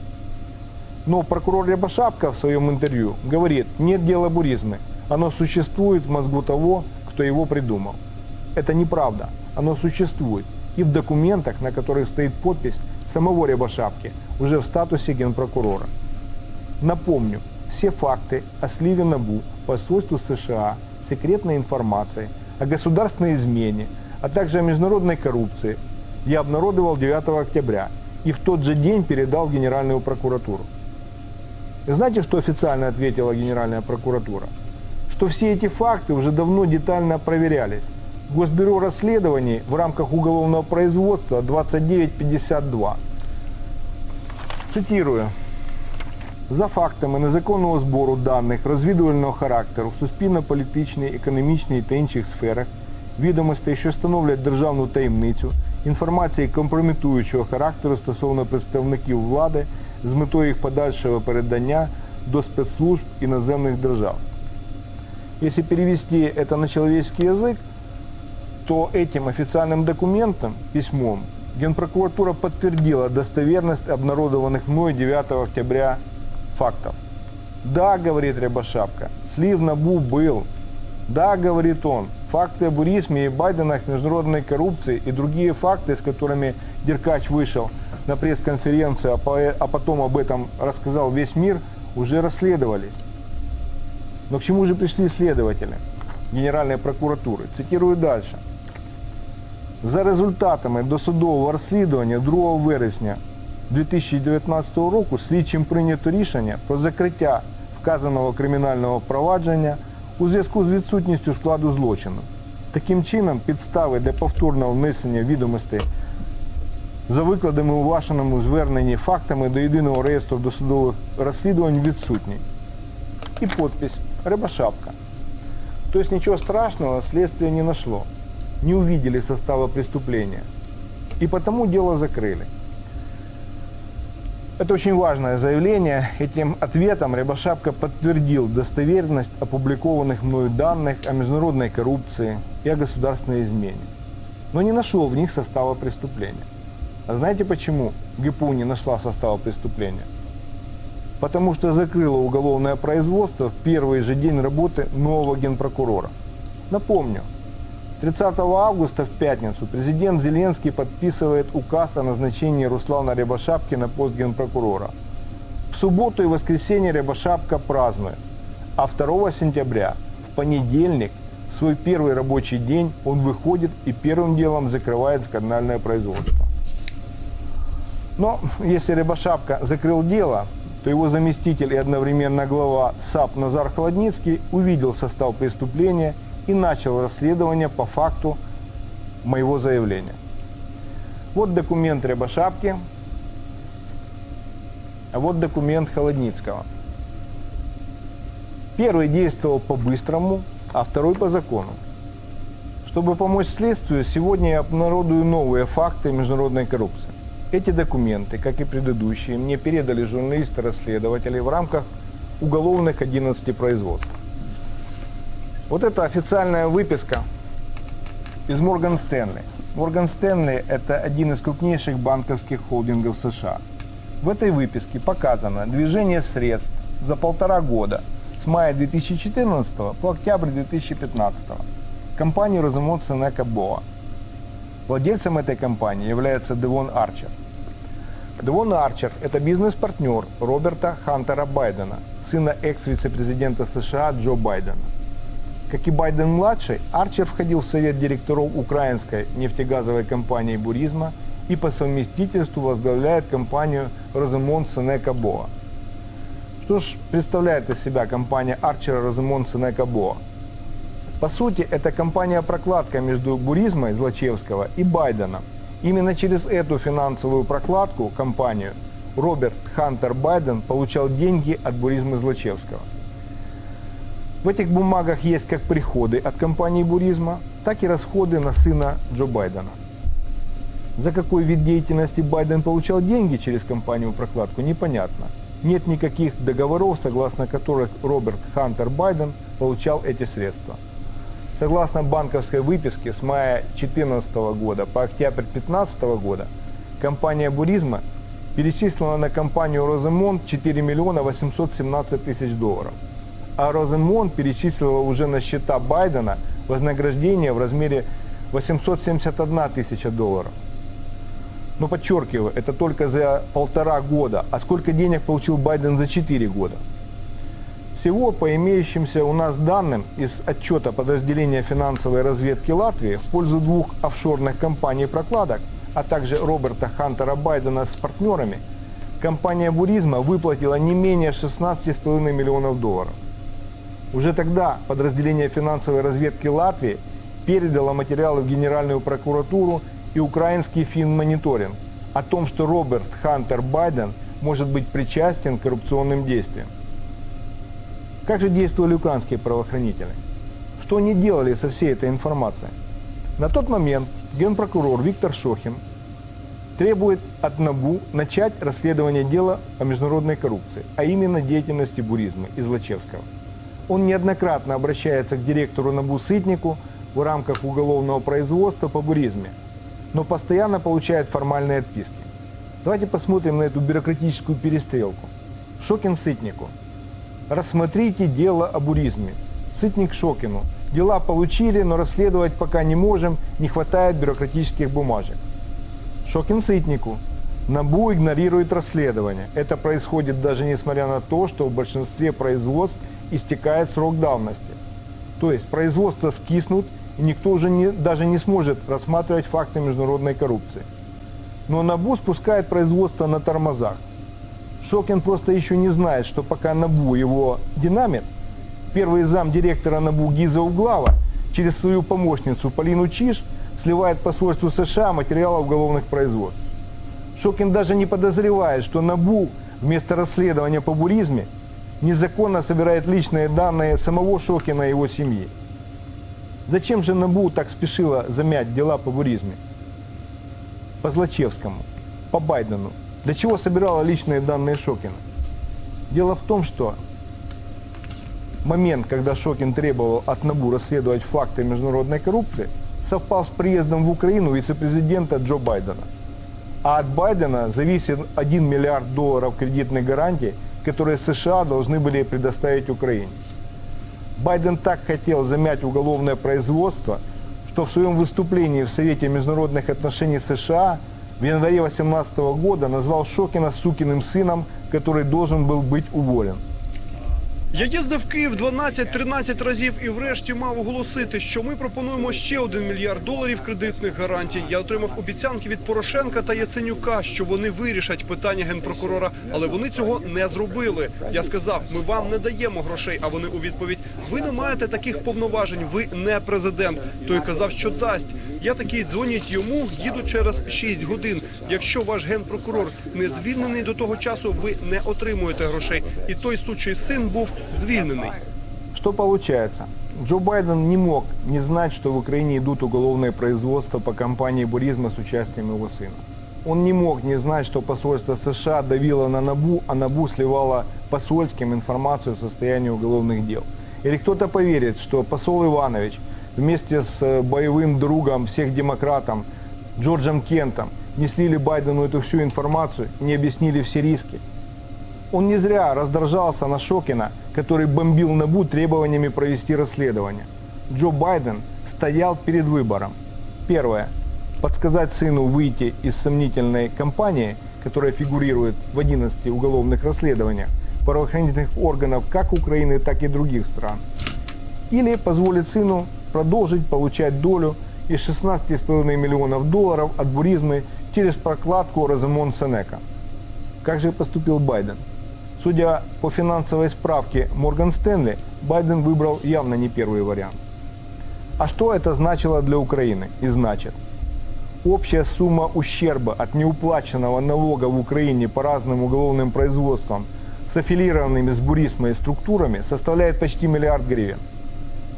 Но прокурор Рябошапка в своем интервью говорит: нет дела буризмы, оно существует в мозгу того, кто его придумал. Это неправда, оно существует и в документах, на которых стоит подпись самого Рябошапки, уже в статусе генпрокурора. Напомню, все факты о сливе НАБУ посольству США, секретной информации, о государственной измене, а также о международной коррупции я обнародовал 9 октября и в тот же день передал в Генеральную прокуратуру. Знаете, что официально ответила Генеральная прокуратура? Что все эти факты уже давно детально проверялись. Госбюро расследований в рамках уголовного производства 2952. Цитирую. За фактами незаконного збору даних розвідувального характеру в суспільно-політичній, економічній та інших сферах, відомостей, що становлять державну таємницю, інформації компрометуючого характеру стосовно представників влади з метою їх подальшого передання до спецслужб іноземних держав. Если перевести это на человеческий язык, то этим официальным документом, письмом, Генпрокуратура подтвердила достоверность обнародованных мной 9 октября фактов. Да, говорит Рябошапка, слив НАБУ был. Да, говорит он, факты о буризме и Байденах, международной коррупции и другие факты, с которыми Деркач вышел на пресс-конференцию, а потом об этом рассказал весь мир, уже расследовались. Но к чему же пришли следователи Генеральної прокуратури? Цитирую дальше. За результатами досудового розслідування 2 вересня 2019 року слідчим прийнято рішення про закриття вказаного кримінального провадження у зв'язку з відсутністю складу злочину. Таким чином, підстави для повторного внесення відомостей за викладами у вашому зверненні фактами до єдиного реєстру досудових розслідувань відсутні. И подпись «Рябошапка». То есть ничего страшного следствие не нашло, не увидели состава преступления, и потому дело закрыли. Это очень важное заявление. Этим ответом Рябошапка подтвердил достоверность опубликованных мною данных о международной коррупции и о государственной измене, но не нашел в них состава преступления. А знаете почему ГПУ не нашла состава преступления? Потому что закрыла уголовное производство в первый же день работы нового генпрокурора. Напомню, 30 августа в пятницу президент Зеленский подписывает указ о назначении Руслана Рябошапки на пост генпрокурора. В субботу и воскресенье Рябошапка празднует, а 2 сентября, в понедельник, в свой первый рабочий день, он выходит и первым делом закрывает скандальное производство. Но если Рябошапка закрыл дело, то его заместитель и одновременно глава САП Назар Холодницкий увидел состав преступления и начал расследование по факту моего заявления. Вот документ Рябошапки, а вот документ Холодницкого. Первый действовал по-быстрому, а второй по закону. Чтобы помочь следствию, сегодня я обнародую новые факты международной коррупции. Эти документы, как и предыдущие, мне передали журналисты-расследователи в рамках уголовных 11 производств. Вот это официальная выписка из Морган Стэнли. Морган Стэнли – это один из крупнейших банковских холдингов США. В этой выписке показано движение средств за 1,5 года с мая 2014 по октябрь 2015 компании Розамонд Сенека Боа. Владельцем этой компании является Девон Арчер. Девон Арчер – это бизнес-партнер Роберта Хантера Байдена, сына экс-вице-президента США Джо Байдена. Как и Байден-младший, Арчер входил в совет директоров украинской нефтегазовой компании «Буризма» и по совместительству возглавляет компанию Розамонд Сенека Боа. Что ж представляет из себя компания Арчера Розамонд Сенека Боа? По сути, это компания-прокладка между Буризмой Злачевского и Байденом. Именно через эту финансовую прокладку компанию Роберт Хантер Байден получал деньги от Буризмы Злачевского. В этих бумагах есть как приходы от компании Буризма, так и расходы на сына Джо Байдена. За какой вид деятельности Байден получал деньги через компанию-прокладку, непонятно. Нет никаких договоров, согласно которых Роберт Хантер Байден получал эти средства. Согласно банковской выписке, с мая 2014 года по октябрь 2015 года компания Буризма перечислила на компанию Розамонд 4 миллиона 817 тысяч долларов. А Розамонд перечислила уже на счета Байдена вознаграждение в размере 871 тысяча долларов. Но подчеркиваю, это только за 1,5 года. А сколько денег получил Байден за 4 года? Всего, по имеющимся у нас данным из отчета подразделения финансовой разведки Латвии в пользу 2 офшорных компаний-прокладок, а также Роберта Хантера Байдена с партнерами, компания Буризма выплатила не менее 16,5 миллионов долларов. Уже тогда подразделение финансовой разведки Латвии передало материалы в Генеральную прокуратуру и украинский финмониторинг о том, что Роберт Хантер Байден может быть причастен к коррупционным действиям. Как же действовали украинские правоохранители? Что они делали со всей этой информацией? На тот момент генпрокурор Виктор Шохин требует от НАБУ начать расследование дела о международной коррупции, а именно деятельности Буризмы и Злачевского. Он неоднократно обращается к директору НАБУ Сытнику в рамках уголовного производства по Буризме, но постоянно получает формальные отписки. Давайте посмотрим на эту бюрократическую перестрелку. Шокин Сытнику. Рассмотрите дело о Буризме. Сытник Шокину. Дела получили, но расследовать пока не можем, не хватает бюрократических бумажек. Шокин Сытнику. НАБУ игнорирует расследование. Это происходит даже несмотря на то, что в большинстве производств истекает срок давности. То есть производства скиснут, и никто уже даже не сможет рассматривать факты международной коррупции. Но НАБУ спускает производство на тормозах. Шокин просто еще не знает, что пока НАБУ его динамит, первый зам директора НАБУ Гиза Углава через свою помощницу Полину Чиж сливает посольству США материалы уголовных производств. Шокин даже не подозревает, что НАБУ вместо расследования по буризме незаконно собирает личные данные самого Шокина и его семьи. Зачем же НАБУ так спешило замять дела по буризме? По Злачевскому, по Байдену. Для чего собирала личные данные Шокина? Дело в том, что момент, когда Шокин требовал от НАБУ расследовать факты международной коррупции, совпал с приездом в Украину вице-президента Джо Байдена. А от Байдена зависит $1 миллиард кредитных гарантий, которые США должны были предоставить Украине. Байден так хотел замять уголовное производство, что в своем выступлении в Совете международных отношений США в январе 2018 года назвал Шокина сукиным сыном, который должен был быть уволен. Я їздив в Київ 12-13 разів і врешті мав оголосити, що ми пропонуємо ще $1 мільярд кредитних гарантій. Я отримав обіцянки від Порошенка та Яценюка, що вони вирішать питання генпрокурора, але вони цього не зробили. Я сказав, ми вам не даємо грошей, а вони у відповідь, ви не маєте таких повноважень, ви не президент. Той казав, що дасть. Я такий, дзвоніть йому, їду через 6 годин. Якщо ваш генпрокурор не звільнений до того часу, ви не отримуєте грошей. І той сучий син був звільнений. Что получается? Джо Байден не мог не знать, что в Украине идут уголовные производства по кампании буризма с участием его сына. Он не мог не знать, что посольство США давило на НАБУ, а НАБУ сливало посольским информацию о состоянии уголовных дел. Или кто-то поверит, что посол Иванович вместе с боевым другом всех демократов Джорджем Кентом не слили Байдену эту всю информацию, не объяснили все риски. Он не зря раздражался на Шокина, который бомбил НАБУ требованиями провести расследование. Джо Байден стоял перед выбором. Первое. Подсказать сыну выйти из сомнительной кампании, которая фигурирует в 11 уголовных расследованиях правоохранительных органов как Украины, так и других стран. Или позволить сыну продолжить получать долю из $16,5 миллионов от буризмы через прокладку Розамон Сенека. Как же поступил Байден? Судя по финансовой справке Морган Стэнли, Байден выбрал явно не первый вариант. А что это значило для Украины? И значит, общая сумма ущерба от неуплаченного налога в Украине по разным уголовным производствам с аффилированными с буризмой структурами составляет почти $1 миллиард.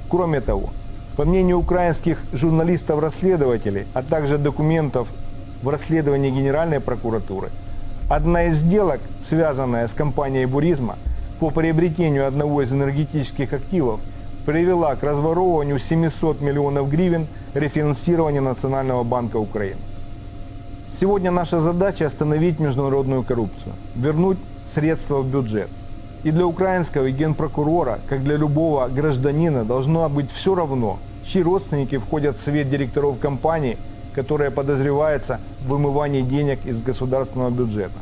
Кроме того, по мнению украинских журналистов-расследователей, а также документов в расследовании Генеральной прокуратуры, одна из сделок, связанная с компанией буризма по приобретению одного из энергетических активов, привела к разворовыванию 700 миллионов гривен рефинансирования Национального банка Украины. Сегодня наша задача остановить международную коррупцию, вернуть средства в бюджет. И для украинского генпрокурора, как для любого гражданина, должно быть все равно, чьи родственники входят в совет директоров компании, которая подозревается в вымывании денег из государственного бюджета.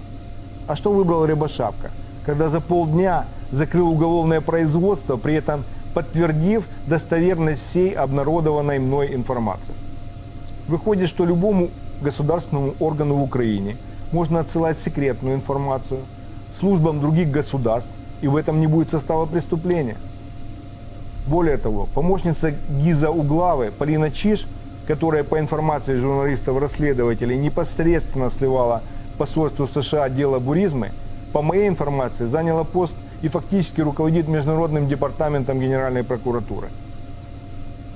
А что выбрал Рябошапка, когда за полдня закрыл уголовное производство, при этом подтвердив достоверность всей обнародованной мной информации? Выходит, что любому государственному органу в Украине можно отсылать секретную информацию службам других государств, и в этом не будет состава преступления. Более того, помощница Гиза Углавы Полина Чиж, которая по информации журналистов-расследователей непосредственно сливала посольству США дело буризмы, по моей информации заняла пост и фактически руководит Международным департаментом Генеральной прокуратуры.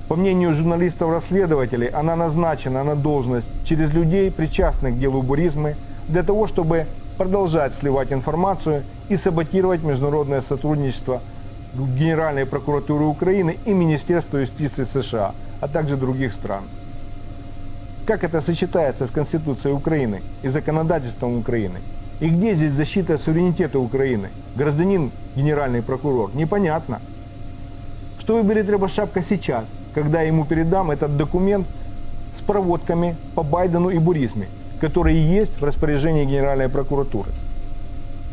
По мнению журналистов-расследователей, она назначена на должность через людей, причастных к делу буризмы, для того, чтобы продолжать сливать информацию и саботировать международное сотрудничество Генеральной прокуратуры Украины и Министерства юстиции США, а также других стран. Как это сочетается с Конституцией Украины и законодательством Украины? И где здесь защита суверенитета Украины? Гражданин, генеральный прокурор? Непонятно. Что выберет Рябошапка сейчас, когда я ему передам этот документ с проводками по Байдену и буризме, которые есть в распоряжении Генеральной прокуратуры?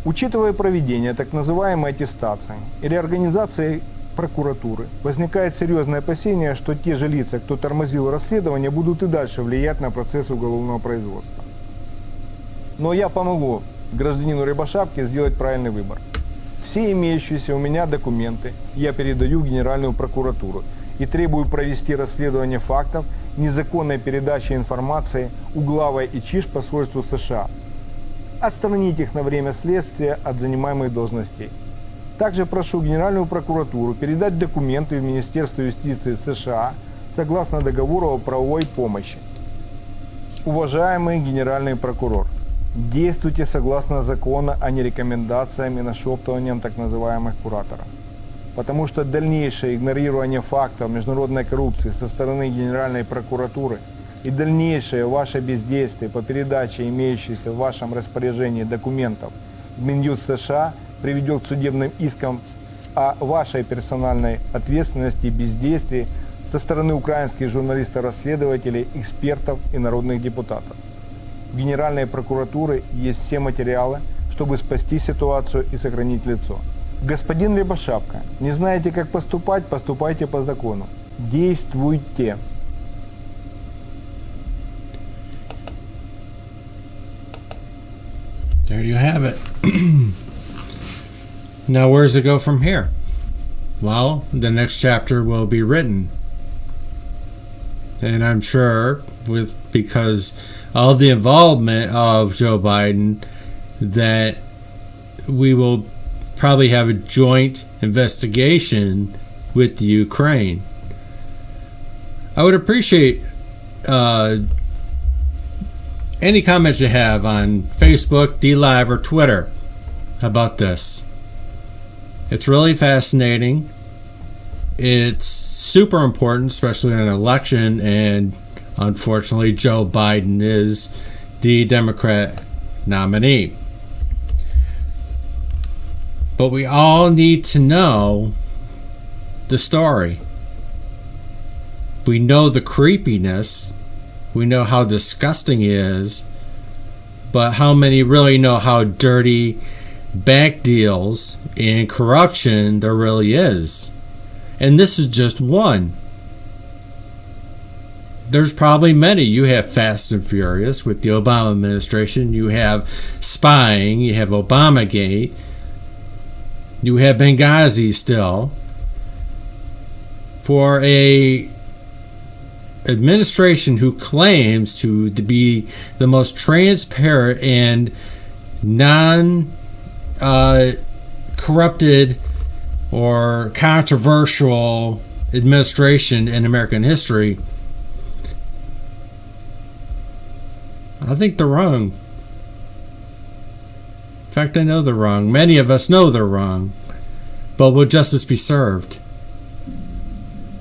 Учитывая проведение так называемой аттестации и реорганизации прокуратуры, возникает серьезное опасение, что те же лица, кто тормозил расследование, будут и дальше влиять на процесс уголовного производства. Но я помогу гражданину Рябошапке сделать правильный выбор. Все имеющиеся у меня документы я передаю в Генеральную прокуратуру и требую провести расследование фактов незаконной передачи информации у главы и ЧИШ посольству США. Отстранить их на время следствия от занимаемых должностей. Также прошу Генеральную прокуратуру передать документы в Министерство юстиции США согласно договору о правовой помощи. Уважаемый генеральный прокурор, действуйте согласно закону, а не рекомендациям и нашептываниям так называемых кураторов. Потому что дальнейшее игнорирование фактов международной коррупции со стороны Генеральной прокуратуры и дальнейшее ваше бездействие по передаче имеющихся в вашем распоряжении документов в Минюст США приведет к судебным искам о вашей персональной ответственности и бездействии со стороны украинских журналистов-расследователей, экспертов и народных депутатов. В Генеральной прокуратуре есть все материалы, чтобы спасти ситуацию и сохранить лицо. Господин Рябошапка, не знаете, как поступать, поступайте по закону. Действуйте. There you have it. Now, where does it go from here? Well, the next chapter will be written. And I'm sure, because of the involvement of Joe Biden, that we will probably have a joint investigation with the Ukraine. I would appreciate any comments you have on Facebook, DLive, or Twitter about this. It's really fascinating. It's super important, especially in an election, and unfortunately Joe Biden is the Democrat nominee. But we all need to know the story. We know the creepiness. We know how disgusting it is. But how many really know how dirty bank deals and corruption there really is? And this is just one. There's probably many. You have Fast and Furious with the Obama administration. You have spying. You have Obamagate. You have Benghazi still. For a administration who claims to be the most transparent and non-corrupted or controversial administration in American history, I think they're wrong. In fact, I know they're wrong. Many of us know they're wrong. But will justice be served?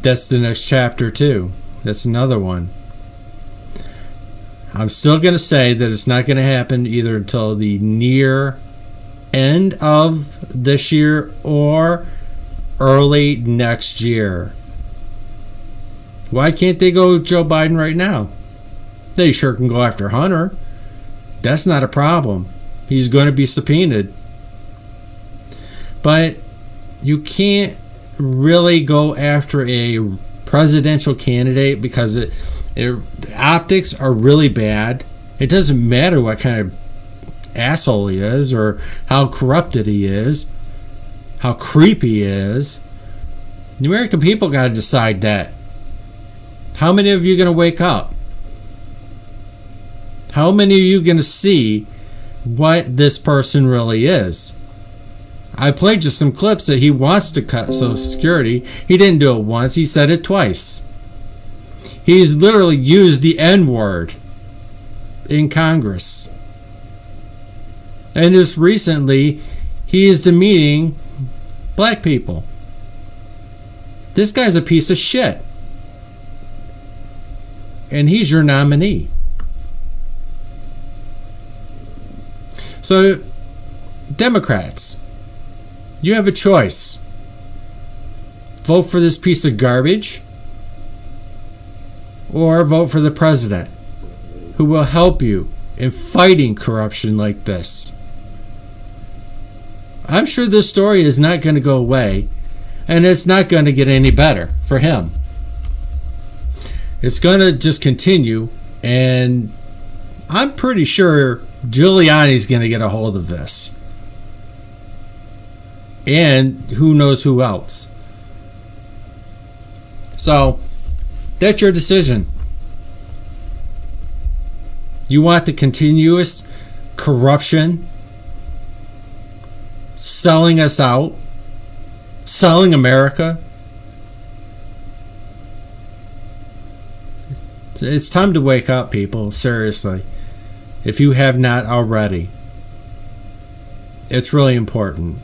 That's the next chapter, too. That's another one. I'm still going to say that it's not going to happen either until the near end of this year or early next year. Why can't they go with Joe Biden right now? They sure can go after Hunter. That's not a problem. He's going to be subpoenaed. But you can't really go after a presidential candidate because the optics are really bad. It doesn't matter what kind of asshole he is or how corrupted he is, how creepy he is. The American people got to decide that. How many of you are going to wake up? How many of you are going to see what this person really is? I played just some clips that he wants to cut Social Security. He didn't do it once. He said it twice. He's literally used the N-word in Congress. And just recently, he is demeaning black people. This guy's a piece of shit. And he's your nominee. So, Democrats, you have a choice. Vote for this piece of garbage or vote for the president who will help you in fighting corruption like this. I'm sure this story is not going to go away, and it's not going to get any better for him. It's going to just continue, and I'm pretty sure Giuliani's going to get a hold of this. And who knows who else. So, that's your decision. You want the continuous corruption, selling us out, selling America? It's time to wake up, people, seriously. If you have not already. It's really important.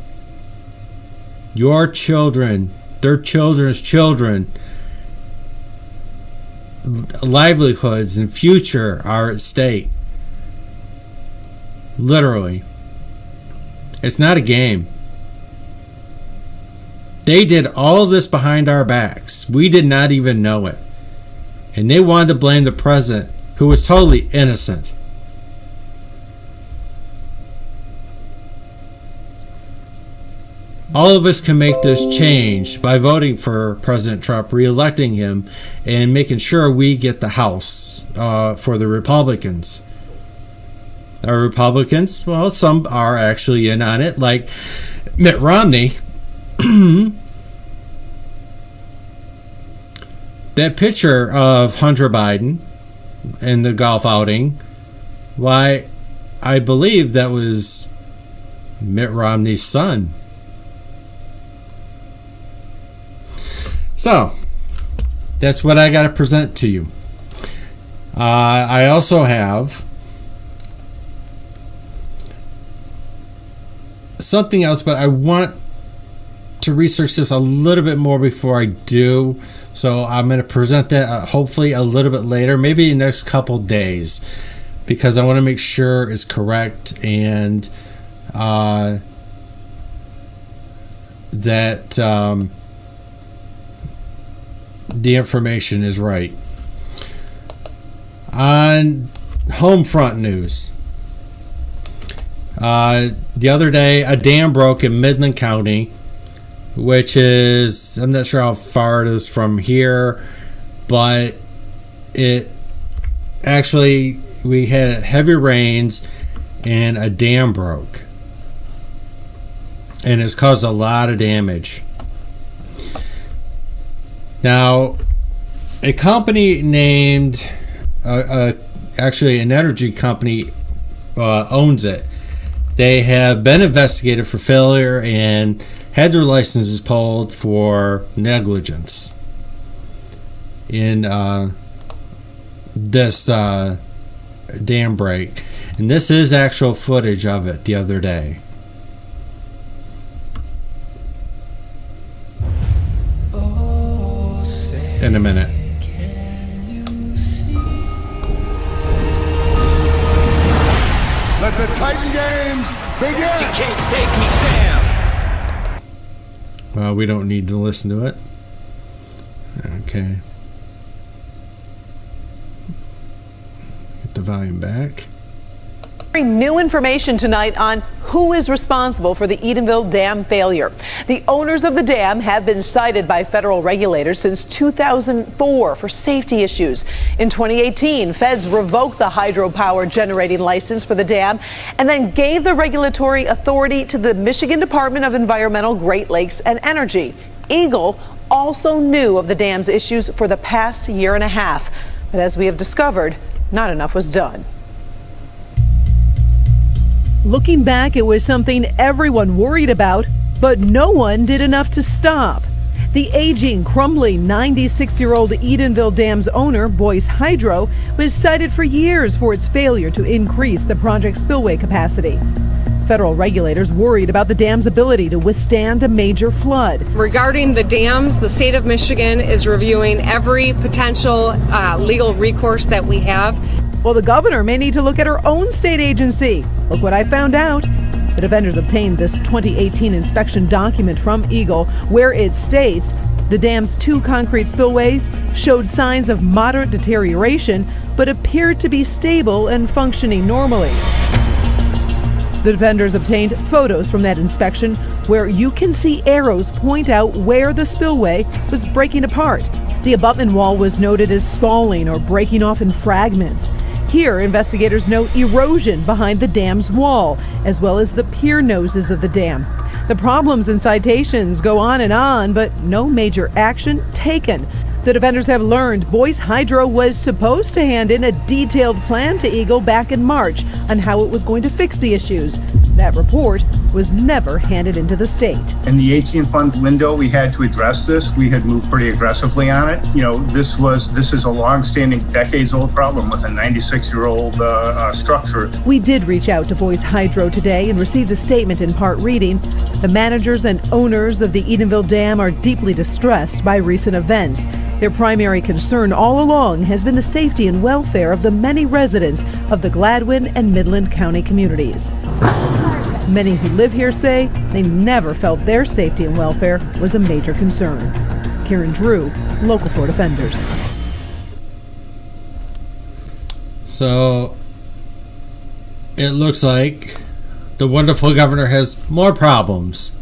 Your children, their children's children, livelihoods and future are at stake. Literally. It's not a game. They did all of this behind our backs. We did not even know it. And they wanted to blame the president, who was totally innocent. All of us can make this change by voting for President Trump, re-electing him, and making sure we get the House for the Republicans. Are Republicans? Well, some are actually in on it, like Mitt Romney. That picture of Hunter Biden in the golf outing, why, I believe that was Mitt Romney's son. So, that's what I got to present to you. I also have something else, but I want to research this a little bit more before I do. So I'm going to present that hopefully a little bit later, maybe in the next couple days, because I want to make sure it's correct and that the information is right. On home front news, the other day a dam broke in Midland County, which is, I'm not sure how far it is from here, but it actually, we had heavy rains and a dam broke, and it's caused a lot of damage. Now, a company named, actually an energy company owns it. They have been investigated for failure and had their licenses pulled for negligence in this dam break. And this is actual footage of it the other day. In a minute. Let the Titan Games begin! You can't take me down! Well, we don't need to listen to it. Okay. Get the volume back. New information tonight on who is responsible for the Edenville Dam failure. The owners of the dam have been cited by federal regulators since 2004 for safety issues. In 2018, feds revoked the hydropower generating license for the dam and then gave the regulatory authority to the Michigan Department of Environmental, Great Lakes and Energy. Eagle also knew of the dam's issues for the past year and a half. But as we have discovered, not enough was done. Looking back, it was something everyone worried about, but no one did enough to stop. The aging, crumbling 96-year-old Edenville Dam's owner, Boyce Hydro, was cited for years for its failure to increase the project's spillway capacity. Federal regulators worried about the dam's ability to withstand a major flood. Regarding the dams, the state of Michigan is reviewing every potential legal recourse that we have. Well, the governor may need to look at her own state agency. Look what I found out. The defenders obtained this 2018 inspection document from Eagle, where it states the dam's 2 concrete spillways showed signs of moderate deterioration, but appeared to be stable and functioning normally. The defenders obtained photos from that inspection where you can see arrows point out where the spillway was breaking apart. The abutment wall was noted as spalling or breaking off in fragments. Here, investigators note erosion behind the dam's wall, as well as the pier noses of the dam. The problems and citations go on, but no major action taken. The defenders have learned Boise Hydro was supposed to hand in a detailed plan to Eagle back in March on how it was going to fix the issues. That report was never handed into the state. In the 18-month window, we had to address this. We had moved pretty aggressively on it. You know, this is a long-standing, decades-old problem with a 96-year-old structure. We did reach out to Boise Hydro today and received a statement in part reading. The managers and owners of the Edenville Dam are deeply distressed by recent events. Their primary concern all along has been the safety and welfare of the many residents of the Gladwin and Midland County communities. Many who live here say they never felt their safety and welfare was a major concern. Karen Drew, Local 4 Defenders. So it looks like the wonderful governor has more problems.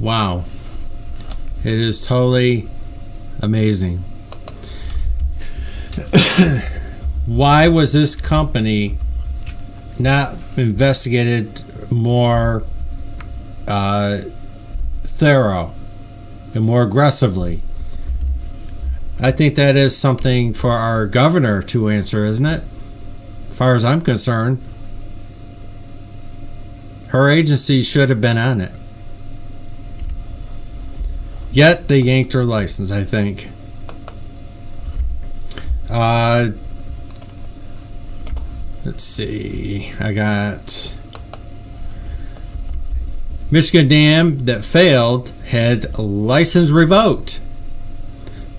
Wow. It is totally amazing. Why was this company not investigated more thorough and more aggressively? I think that is something for our governor to answer, isn't it? As far as I'm concerned, her agency should have been on it. Yet they yanked her license, I think. Let's see. I got Michigan dam that failed had license revoked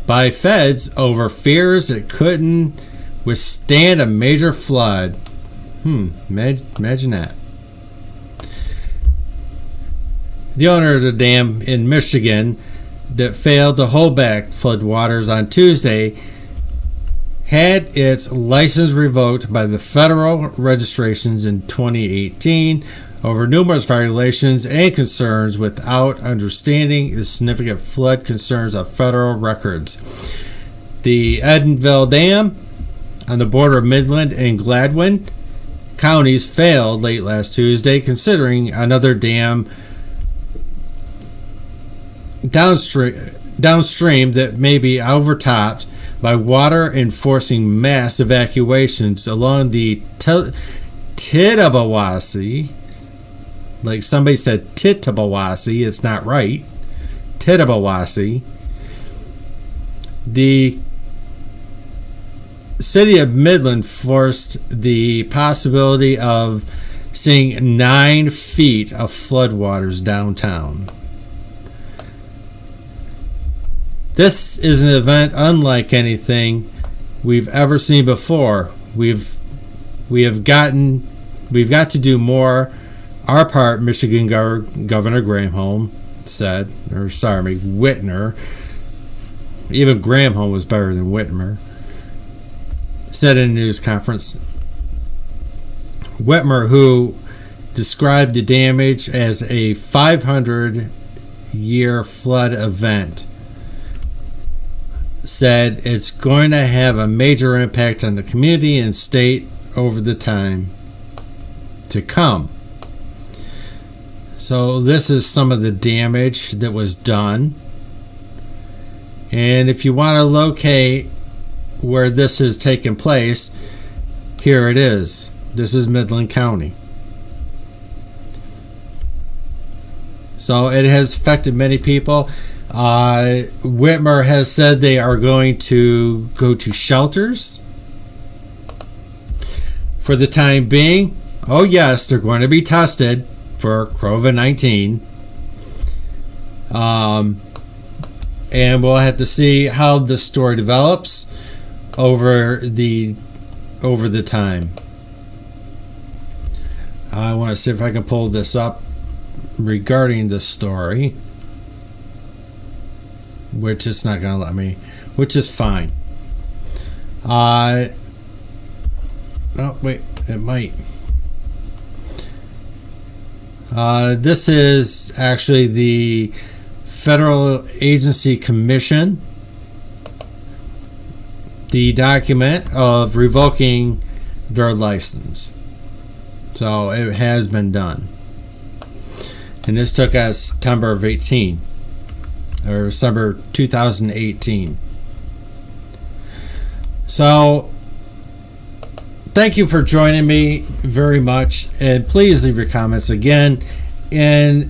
by feds over fears it couldn't withstand a major flood. Imagine that. The owner of the dam in Michigan that failed to hold back floodwaters on Tuesday had its license revoked by the federal registrations in 2018 over numerous violations and concerns without understanding the significant flood concerns of federal records. The Edenville Dam on the border of Midland and Gladwin counties failed late last Tuesday, considering another dam downstream that may be overtopped by water, enforcing mass evacuations along the Tittabawassee. Like somebody said Tittabawassee, it's not right. Tittabawassee. The city of Midland forced the possibility of seeing 9 feet of floodwaters downtown. This is an event unlike anything we've ever seen before. We've got to do more our part, Michigan Governor Granholm said, Whitmer. Even Granholm was better than Whitmer. Said in a news conference. Whitmer, who described the damage as a 500-year flood event, said it's going to have a major impact on the community and state over the time to come. So this is some of the damage that was done. And if you want to locate where this has taken place, here it is. This is Midland County. So it has affected many people. Whitmer has said they are going to go to shelters for the time being. Oh yes, they're going to be tested for COVID-19. And we'll have to see how the story develops over the time. I want to see if I can pull this up regarding the story, which it's not going to let me, which is fine. Oh, wait, it might. This is actually the Federal Agency Commission, the document of revoking their license. So it has been done. And this took us September of 18, or December 2018. So thank you for joining me very much, and please leave your comments again in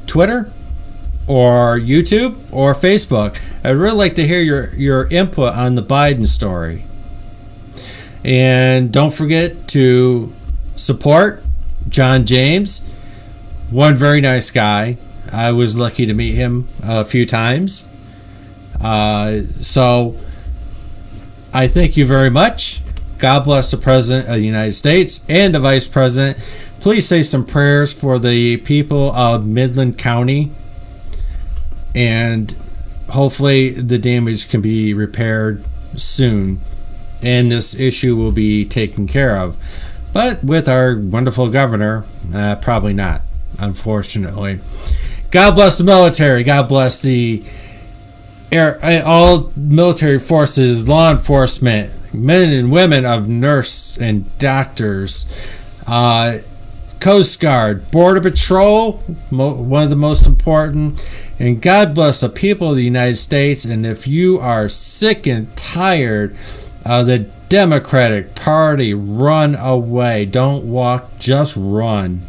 Twitter or YouTube or Facebook. I'd really like to hear your input on the Biden story. And don't forget to support John James, one very nice guy. I was lucky to meet him a few times. So I thank you very much. God bless the President of the United States and the Vice President. Please say some prayers for the people of Midland County. And hopefully the damage can be repaired soon. And this issue will be taken care of. But with our wonderful governor, probably not, unfortunately. God bless the military. God bless the all military forces, law enforcement, men and women of nurse and doctors, Coast Guard, Border Patrol, one of the most important. And God bless the people of the United States. And if you are sick and tired of the Democratic Party, run away. Don't walk, just run.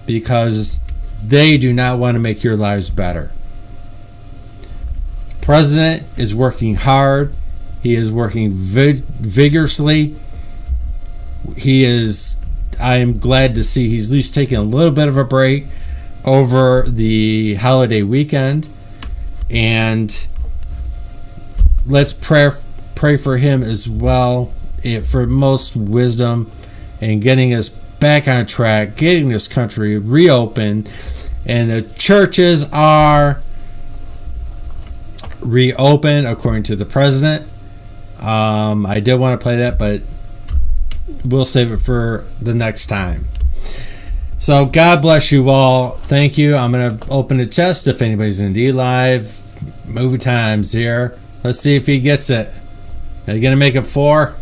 Because they do not want to make your lives better. President is working hard. He is working vigorously. I am glad to see he's at least taking a little bit of a break over the holiday weekend. And let's pray for him as well, for most wisdom and getting us back on track, getting this country reopened. And the churches are reopened according to the president. I did want to play that, but we'll save it for the next time. So God bless you all. Thank you. I'm going to open the chest if anybody's in D Live. Movie times here. Let's see if he gets it. Are you going to make it 4?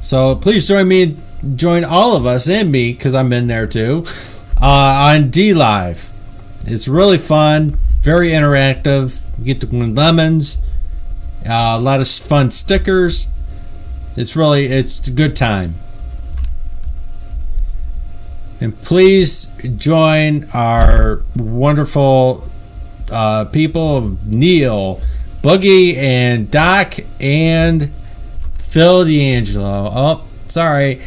So please join all of us and me, because I'm in there too, on D Live. It's really fun, very interactive. You get to win lemons, a lot of fun stickers. It's a good time. And please join our wonderful people of Neil, Boogie, and Doc, and Phil D'Angelo. Oh, sorry.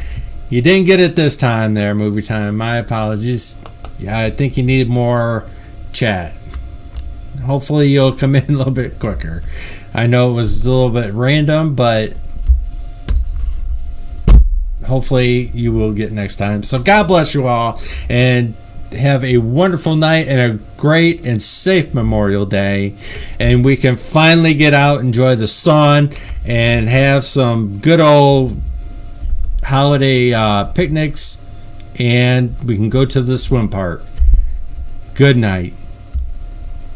You didn't get it this time there, Movie Time. My apologies. I think you needed more chat. Hopefully you'll come in a little bit quicker. I know it was a little bit random, but hopefully you will get next time. So God bless you all, and have a wonderful night and a great and safe Memorial Day. And we can finally get out, enjoy the sun, and have some good old holiday picnics, and we can go to the swim park. Good night.